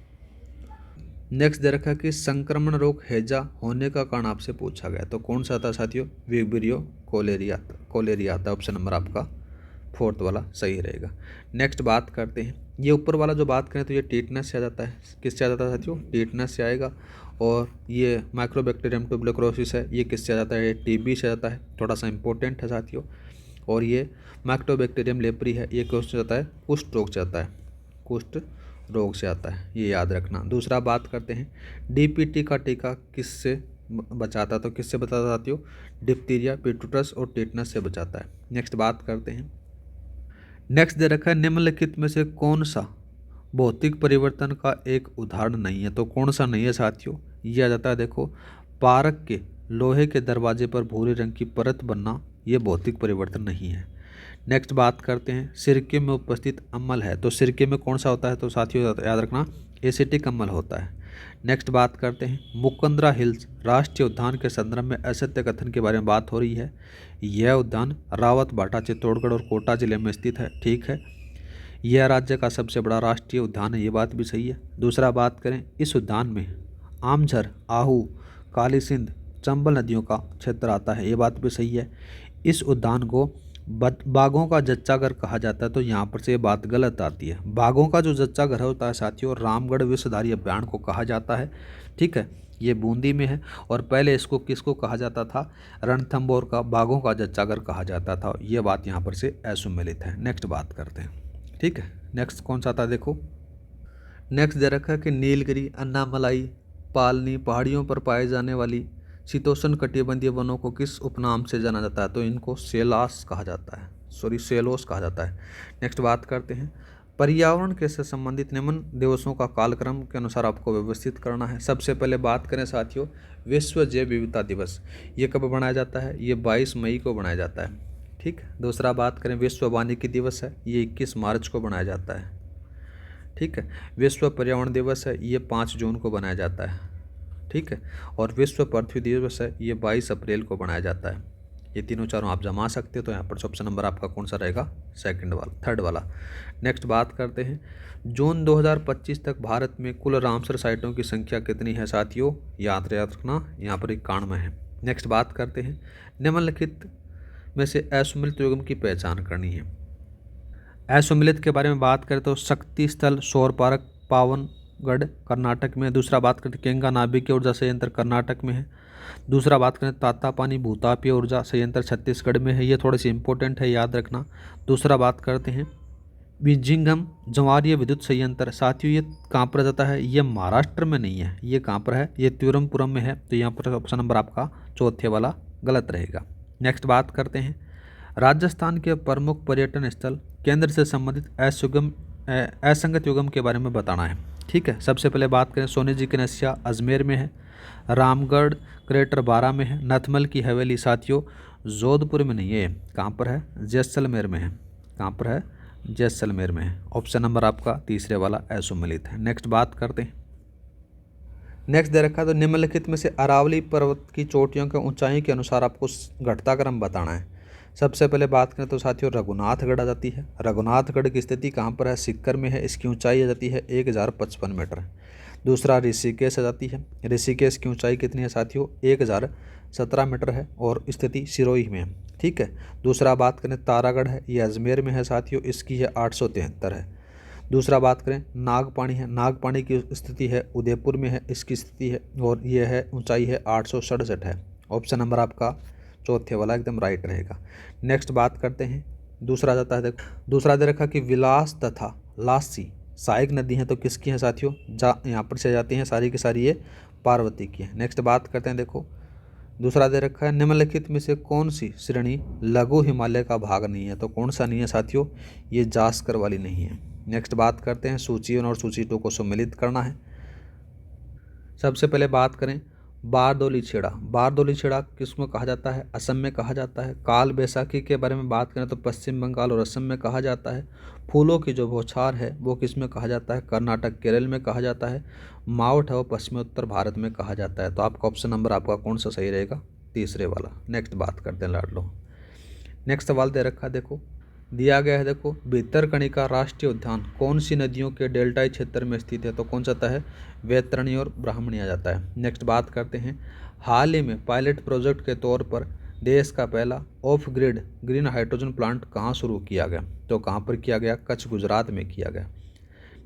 नेक्स्ट दे रखा है कि संक्रमण रोग हैजा होने का कारण आपसे पूछा गया, तो कौन सा था साथियों? विब्रियो कोलेरिया था। ऑप्शन नंबर आपका फोर्थ वाला सही रहेगा। नेक्स्ट बात करते हैं, ये ऊपर वाला जो बात करें तो ये टीटनस से आ जाता है। किससे आ जाता है साथियों? टीटनस से आएगा। और ये माइक्रोबैक्टीरियम ट्यूबरकुलोसिस है, ये किससे आ जाता है? TB से आ जाता है, थोड़ा सा इंपॉर्टेंट है साथियों। और ये माइक्रोबैक्टीरियम लेप्री है, ये कौन से आता है? कुष्ठ रोग से आता है, कुष्ठ रोग से आता है, ये याद रखना। दूसरा बात करते हैं, DPT का टीका किससे बचाता है? तो किससे बचाता है साथियों? डिप्थीरिया, पिटूटस और टेटनस से बचाता है। नेक्स्ट बात करते हैं, नेक्स्ट दे रखा है निम्नलिखित में से कौन सा भौतिक परिवर्तन का एक उदाहरण नहीं है, तो कौन सा नहीं है साथियों, ये आ जाता है देखो पारक के लोहे के दरवाजे पर भूरे रंग की परत बनना, ये भौतिक परिवर्तन नहीं है। नेक्स्ट बात करते हैं सिरके में उपस्थित अम्ल है, तो सिरके में कौन सा होता है, तो साथियों याद रखना एसिटिक अम्ल होता है। नेक्स्ट बात करते हैं मुकंदरा हिल्स राष्ट्रीय उद्यान के संदर्भ में असत्य कथन के बारे में बात हो रही है। यह उद्यान रावत भाटा चित्तौड़गढ़ और कोटा जिले में स्थित है, ठीक है। यह राज्य का सबसे बड़ा राष्ट्रीय उद्यान है, ये बात भी सही है। दूसरा बात करें इस उद्यान में आमझर, आहू, काली सिंध, चंबल नदियों का क्षेत्र आता है, ये बात भी सही है। इस उद्यान को बाघों का जच्चा घर कहा जाता है, तो यहाँ पर से ये बात गलत आती है। बाघों का जो जच्चा घर होता है साथियों रामगढ़ विश्वधारी अभ्यारण को कहा जाता है, ठीक है। ये बूंदी में है और पहले इसको किसको कहा जाता था, रणथंभौर का बाघों का जच्चा घर कहा जाता था, ये बात यहाँ पर से असुमेलित है। नेक्स्ट बात करते हैं, ठीक है। नेक्स्ट कौन सा था देखो, नेक्स्ट दे रखा है कि नीलगिरी, अन्नामलाई, पालनी पहाड़ियों पर पाए जाने वाली शीतोष्ण कटिबंधीय वनों को किस उपनाम से जाना जाता है, तो इनको सेलास कहा जाता है, सेलोस कहा जाता है। नेक्स्ट बात करते हैं पर्यावरण के से संबंधित निम्न दिवसों का कालक्रम के अनुसार आपको व्यवस्थित करना है। सबसे पहले बात करें साथियों विश्व जैव विविधता दिवस, ये कब मनाया जाता है, ये 22 मई को मनाया जाता है, ठीक। दूसरा बात करें विश्व वानिकी दिवस है, ये 21 मार्च को मनाया जाता है, ठीक है। विश्व पर्यावरण दिवस है, ये 5 जून को बनाया जाता है, ठीक है। और विश्व पृथ्वी दिवस है, ये 22 अप्रैल को बनाया जाता है। ये तीनों चारों आप जमा सकते हो, तो यहाँ पर ऑप्शन नंबर आपका कौन सा रहेगा, थर्ड वाला। नेक्स्ट बात करते हैं जून 2025 तक भारत में कुल रामसर साइटों की संख्या कितनी है साथियों, याद रखना यहाँ पर 91 है। नेक्स्ट बात करते हैं निम्नलिखित में से असुमिलित युग्म की पहचान करनी है। असुमिलित के बारे में बात करें तो शक्ति स्थल सौर पार्क पावनगढ़ कर्नाटक में। दूसरा बात करते केंगा नाभिकीय ऊर्जा संयंत्र कर्नाटक में है। दूसरा बात करें तातापानी भूतापीय ऊर्जा संयंत्र छत्तीसगढ़ में है, ये थोड़ी सी इंपॉर्टेंट है, याद रखना। दूसरा बात करते हैं बीजिंगम ज्वारीय विद्युत संयंत्र, साथियों ये कहाँ पर जाता है, ये महाराष्ट्र में नहीं है, ये कहाँ पर है, ये तिरुवनंतपुरम में है, तो यहाँ पर ऑप्शन नंबर आपका चौथे वाला गलत रहेगा। नेक्स्ट बात करते हैं राजस्थान के प्रमुख पर्यटन स्थल केंद्र से संबंधित असंगत युग्म के बारे में बताना है, ठीक है। सबसे पहले बात करें सोने जी की नस्या अजमेर में है, रामगढ़ क्रेटर बारा में है, नथमल की हवेली साथियों जोधपुर में नहीं है, कहाँ पर है, जैसलमेर में है, कहाँ पर है, जैसलमेर में है। ऑप्शन नंबर आपका तीसरे वाला असुमेलित है। नेक्स्ट बात करते हैं, नेक्स्ट दे रखा है तो निम्नलिखित में से अरावली पर्वत की चोटियों के ऊंचाई के अनुसार आपको घटता क्रम बताना है। सबसे पहले बात करें तो साथियों रघुनाथगढ़ आ जाती है। रघुनाथगढ़ की स्थिति कहाँ पर है, सिक्कर में है, इसकी ऊंचाई आ जाती है 1055 मीटर। दूसरा ऋषिकेश आ जाती है, ऋषिकेश की ऊंचाई कितनी है साथियों 1017 मीटर है और स्थिति सिरोही में है, ठीक है। दूसरा बात करें तारागढ़ है, ये अजमेर में है साथियों, इसकी है 873 है। दूसरा बात करें नागपानी है, नागपानी की स्थिति है उदयपुर में है, इसकी स्थिति है और यह है ऊंचाई है 867 है। ऑप्शन नंबर आपका चौथे वाला एकदम राइट रहेगा। नेक्स्ट बात करते हैं दूसरा जाता है देखो, दूसरा दे रखा कि विलास तथा लासी सहायक नदी हैं, तो किसकी हैं साथियों, यहाँ पर से जाती हैं सारी की सारी ये पार्वती की है। नेक्स्ट बात करते हैं देखो दूसरा दे रखा है निम्नलिखित में से कौन सी श्रेणी लघु हिमालय का भाग नहीं है, तो कौन सा नहीं है साथियों, ये जास्कर वाली नहीं है। नेक्स्ट बात करते हैं सूची 1 और सूची 2 को सम्मिलित करना है। सबसे पहले बात करें बारदोली छेड़ा, बारदोली छेड़ा किसमें कहा जाता है, असम में कहा जाता है। काल बैसाखी के बारे में बात करें तो पश्चिम बंगाल और असम में कहा जाता है। फूलों की जो बौछार है वो किस में कहा जाता है, कर्नाटक केरल में कहा जाता है। मावठ है वो पश्चिमी उत्तर भारत में कहा जाता है। तो आपका ऑप्शन नंबर आपका कौन सा सही रहेगा, तीसरे वाला। नेक्स्ट बात करते हैं लाड लो। नेक्स्ट सवाल दे रखा देखो, दिया गया है देखो भितरकनिका राष्ट्रीय उद्यान कौन सी नदियों के डेल्टाई क्षेत्र में स्थित है, तो कौन सा है, वैतरणी और ब्राह्मणी आ जाता है। नेक्स्ट बात करते हैं हाल ही में पायलट प्रोजेक्ट के तौर पर देश का पहला of grid green hydrogen plant कहाँ शुरू किया गया, तो कहाँ पर किया गया, कच्छ गुजरात में किया गया।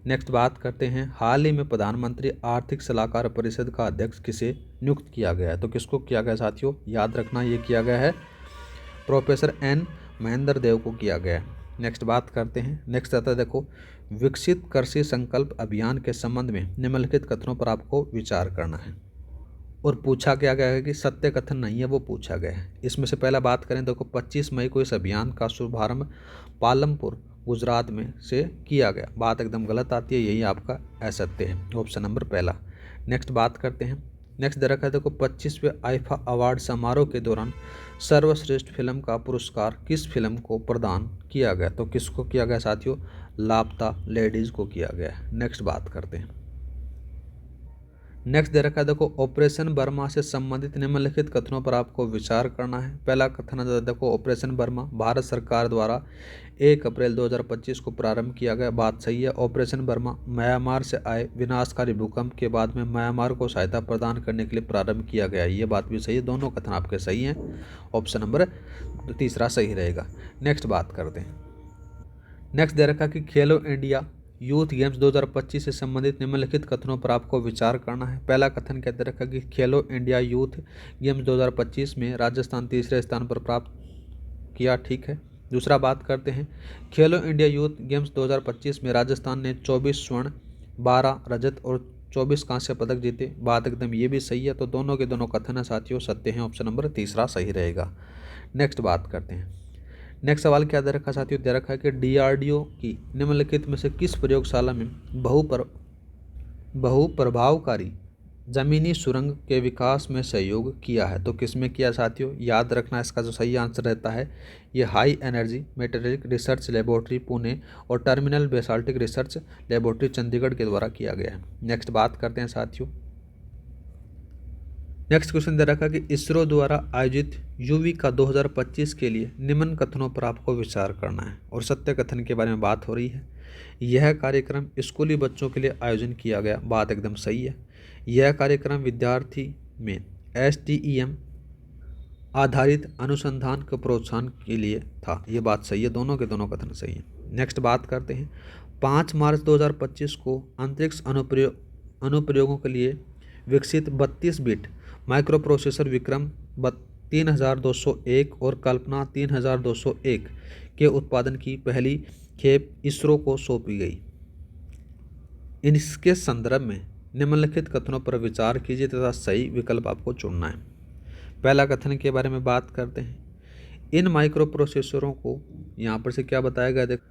नेक्स्ट बात करते हैं हाल ही में प्रधानमंत्री आर्थिक सलाहकार परिषद का अध्यक्ष किसे नियुक्त किया गया है, तो किसको किया गया साथियों, याद रखना ये किया गया है प्रोफेसर एन महेंद्र देव को किया गया है। नेक्स्ट बात करते हैं, नेक्स्ट आता है देखो विकसित कृषि संकल्प अभियान के संबंध में निम्नलिखित कथनों पर आपको विचार करना है। और पूछा क्या गया है कि सत्य कथन नहीं है वो पूछा गया है। इसमें से पहला बात करें देखो 25 मई को इस अभियान का शुभारंभ पालमपुर गुजरात में से किया गया। बात एकदम गलत आती है, यही आपका असत्य है, ऑप्शन नंबर पहला। नेक्स्ट बात करते हैं। नेक्स्ट दे रखा है देखो 25वें आईफा अवार्ड समारोह के दौरान सर्वश्रेष्ठ फिल्म का पुरस्कार किस फिल्म को प्रदान किया गया? तो किसको किया गया साथियों? लापता लेडीज को किया गया। नेक्स्ट बात करते हैं। नेक्स्ट दे रखा है देखो ऑपरेशन बर्मा से संबंधित निम्नलिखित कथनों पर आपको विचार करना है। पहला कथन है देखो ऑपरेशन बर्मा भारत सरकार द्वारा 1 अप्रैल 2025 को प्रारंभ किया गया। बात सही है। ऑपरेशन बर्मा म्यांमार से आए विनाशकारी भूकंप के बाद में म्यांमार को सहायता प्रदान करने के लिए प्रारंभ किया गया। ये बात भी सही है, दोनों कथन आपके सही हैं। ऑप्शन नंबर तीसरा सही रहेगा। नेक्स्ट बात करते हैं। नेक्स्ट दे रखा कि खेलो इंडिया यूथ गेम्स 2025 से संबंधित निम्नलिखित कथनों पर आपको विचार करना है। पहला कथन कहते रखा कि खेलो इंडिया यूथ गेम्स 2025 में राजस्थान तीसरे स्थान पर प्राप्त किया। ठीक है। दूसरा बात करते हैं। खेलो इंडिया यूथ गेम्स 2025 में राजस्थान ने 24 स्वर्ण, 12 रजत और 24 कांस्य पदक जीते। बात एकदम ये भी सही है। तो दोनों के दोनों कथन है साथियों सत्य हैं। ऑप्शन नंबर तीसरा सही रहेगा। नेक्स्ट बात करते हैं। नेक्स्ट सवाल क्या दे रखा साथियों? दे रखा है कि डीआरडीओ की निम्नलिखित में से किस प्रयोगशाला में बहुप्रभावकारी जमीनी सुरंग के विकास में सहयोग किया है? तो किस में किया साथियों? याद रखना इसका जो सही आंसर रहता है ये high energy material research laboratory Pune और terminal ballistic research laboratory Chandigarh के द्वारा किया गया है। नेक्स्ट बात करते हैं साथियों। नेक्स्ट क्वेश्चन दे रखा कि इसरो द्वारा आयोजित युविका 2025 के लिए निम्न कथनों पर आपको विचार करना है और सत्य कथन के बारे में बात हो रही है। यह कार्यक्रम स्कूली बच्चों के लिए आयोजन किया गया। बात एकदम सही है। यह कार्यक्रम विद्यार्थी में STEM आधारित अनुसंधान के प्रोत्साहन के लिए था। ये बात सही है। दोनों के दोनों कथन सही है। नेक्स्ट बात करते हैं। 5 मार्च 2025 को अंतरिक्ष अनुप्रयोगों के लिए विकसित 32 बिट माइक्रो प्रोसेसर विक्रम 3201 और कल्पना 3201 के उत्पादन की पहली खेप इसरो को सौंपी गई। इसके संदर्भ में निम्नलिखित कथनों पर विचार कीजिए तथा सही विकल्प आपको चुनना है। पहला कथन के बारे में बात करते हैं। इन माइक्रो प्रोसेसरों को यहाँ पर से क्या बताया गया? देखो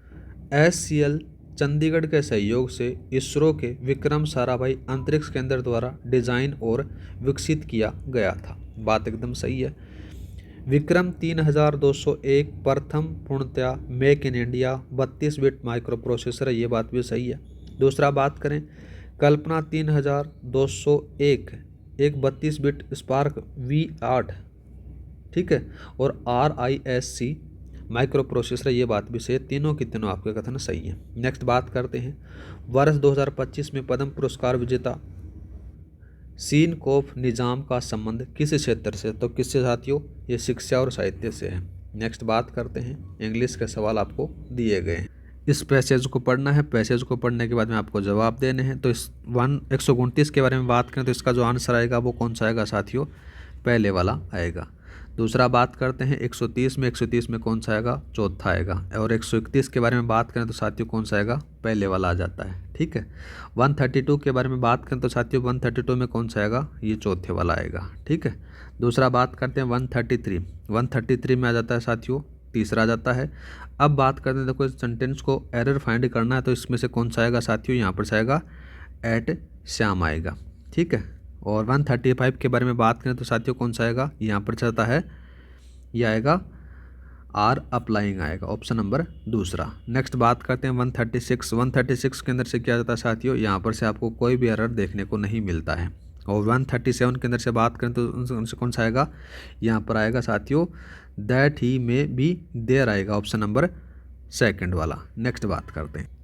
SCL चंडीगढ़ के सहयोग से इसरो के विक्रम साराभाई अंतरिक्ष केंद्र द्वारा डिजाइन और विकसित किया गया था। बात एकदम सही है। विक्रम 3201 प्रथम पूर्णतया make in India 32 bit micro processor है। ये बात भी सही है। दूसरा बात करें। कल्पना 3201 एक 32 बिट स्पार्क V8 ठीक है और RISC माइक्रो प्रोसेसर। ये बात भी सही है। तीनों की तीनों आपके कथन सही है। नेक्स्ट बात करते हैं। वर्ष 2025 में पद्म पुरस्कार विजेता सीन कोफ निजाम का संबंध किस क्षेत्र से? तो किससे साथियों? ये शिक्षा और साहित्य से है। नेक्स्ट बात करते हैं। इंग्लिश के सवाल आपको दिए गए हैं। इस पैसेज को पढ़ना है। पैसेज को पढ़ने के बाद में आपको जवाब देने हैं। तो इस 129 के बारे में बात करें तो इसका जो आंसर आएगा वो कौन सा आएगा साथियों? पहले वाला आएगा। दूसरा बात करते हैं 130 में कौन सा आएगा? चौथा आएगा। और 131 के बारे में बात करें तो साथियों कौन सा आएगा? पहले वाला आ जाता है। ठीक है। 132 के बारे में बात करें तो साथियों 132 में कौन सा आएगा? ये चौथे वाला आएगा। ठीक है। दूसरा बात करते हैं 133 में आ जाता है साथियों तीसरा आ जाता है। अब बात करते हैं देखो इस सेंटेंस को एरर फाइंड करना है तो इसमें से कौन सा आएगा साथियों? यहाँ पर से आएगा एट श्याम आएगा। ठीक है। और 135 के बारे में बात करें तो साथियों कौन सा आएगा? यहाँ पर चलता है ये आएगा आर अप्लाइंग आएगा। ऑप्शन नंबर दूसरा। नेक्स्ट बात करते हैं 136 के अंदर से क्या जाता है साथियों? यहाँ पर से आपको कोई भी एरर देखने को नहीं मिलता है। और 137 के अंदर से बात करें तो उनसे कौन सा आएगा? यहाँ पर आएगा साथियों दैट ही में बी देयर आएगा। ऑप्शन नंबर सेकंड वाला। नेक्स्ट बात करते हैं।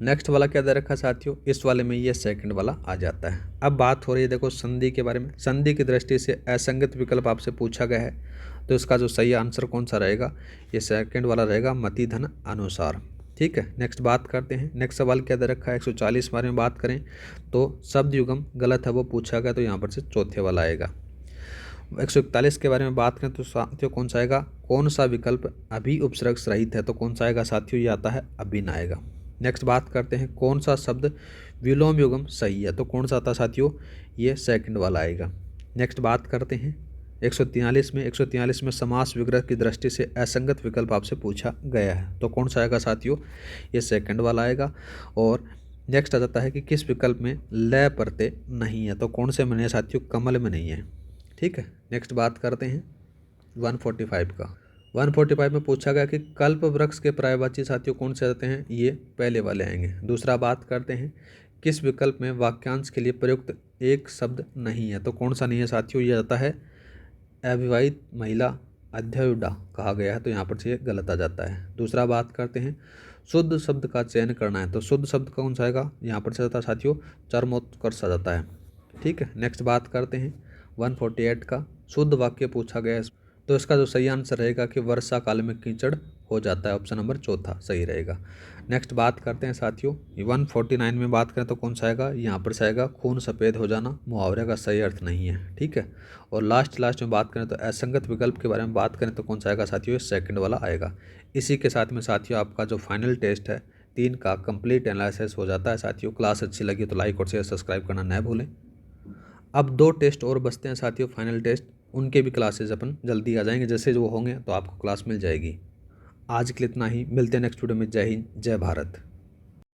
नेक्स्ट वाला क्या दे रखा साथियों? इस वाले में ये सेकंड वाला आ जाता है। अब बात हो रही है देखो संधि के बारे में। संधि की दृष्टि से असंगत विकल्प आपसे पूछा गया है तो इसका जो सही आंसर कौन सा रहेगा? ये सेकंड वाला रहेगा मति धन अनुसार। ठीक है। नेक्स्ट बात करते हैं। नेक्स्ट सवाल क्या दे रखा है? 140 बारे में बात करें तो शब्द युगम गलत है वो पूछा गया तो यहाँ पर से चौथे वाला आएगा। 141 के बारे में बात करें तो साथियों कौन सा आएगा? कौन सा विकल्प अभी उपसर्ग रहित है? तो कौन सा आएगा साथियों? ये आता है अभिन्न आएगा। नेक्स्ट बात करते हैं कौन सा शब्द विलोम युगम सही है? तो कौन सा आता है साथियों? ये सेकंड वाला आएगा। नेक्स्ट बात करते हैं 143 में समास विग्रह की दृष्टि से असंगत विकल्प आपसे पूछा गया है, तो कौन सा आएगा साथियों, ये सेकंड वाला आएगा। और नेक्स्ट आ जाता है कि किस विकल्प में लय प्रत्यय नहीं है, तो कौन से में नहीं है साथियों, कमल में नहीं है। ठीक है, नेक्स्ट बात करते हैं 145 का। 145 में पूछा गया कि कल्प वृक्ष के पर्यायवाची साथियों कौन से आते हैं, ये पहले वाले आएंगे। दूसरा बात करते हैं किस विकल्प में वाक्यांश के लिए प्रयुक्त एक शब्द नहीं है, तो कौन सा नहीं है साथियों, ये आता है अविवाहित महिला अध्यायुडा कहा गया है, तो यहाँ पर से ये गलत आ जाता है। दूसरा बात करते हैं शुद्ध शब्द का चयन करना है, तो शुद्ध शब्द कौन सा आएगा, यहाँ पर से आता है साथियों चरमोत्कर्ष आ जाता है। ठीक है, नेक्स्ट बात करते हैं 148 का। शुद्ध वाक्य पूछा गया है, तो इसका जो सही आंसर रहेगा कि वर्षा काल में कीचड़ हो जाता है, ऑप्शन नंबर चौथा सही रहेगा। नेक्स्ट बात करते हैं साथियों 149 में बात करें तो कौन सा आएगा, यहाँ पर से आएगा खून सफ़ेद हो जाना, मुहावरे का सही अर्थ नहीं है। ठीक है, और लास्ट में बात करें तो असंगत विकल्प के बारे में बात करें तो कौन सा आएगा साथियों, सेकंड वाला आएगा। इसी के साथ में साथियों आपका जो फाइनल टेस्ट है 3 का कंप्लीट एनालिसिस हो जाता है। साथियों क्लास अच्छी लगी तो लाइक और शेयर सब्सक्राइब करना न भूलें। अब 2 टेस्ट और बचते हैं साथियों फाइनल टेस्ट, उनके भी क्लासेज अपन जल्दी आ जाएंगे, जैसे जो होंगे तो आपको क्लास मिल जाएगी। आज के लिए इतना ही, मिलते हैं नेक्स्ट वीडियो में। जय हिंद, जय भारत।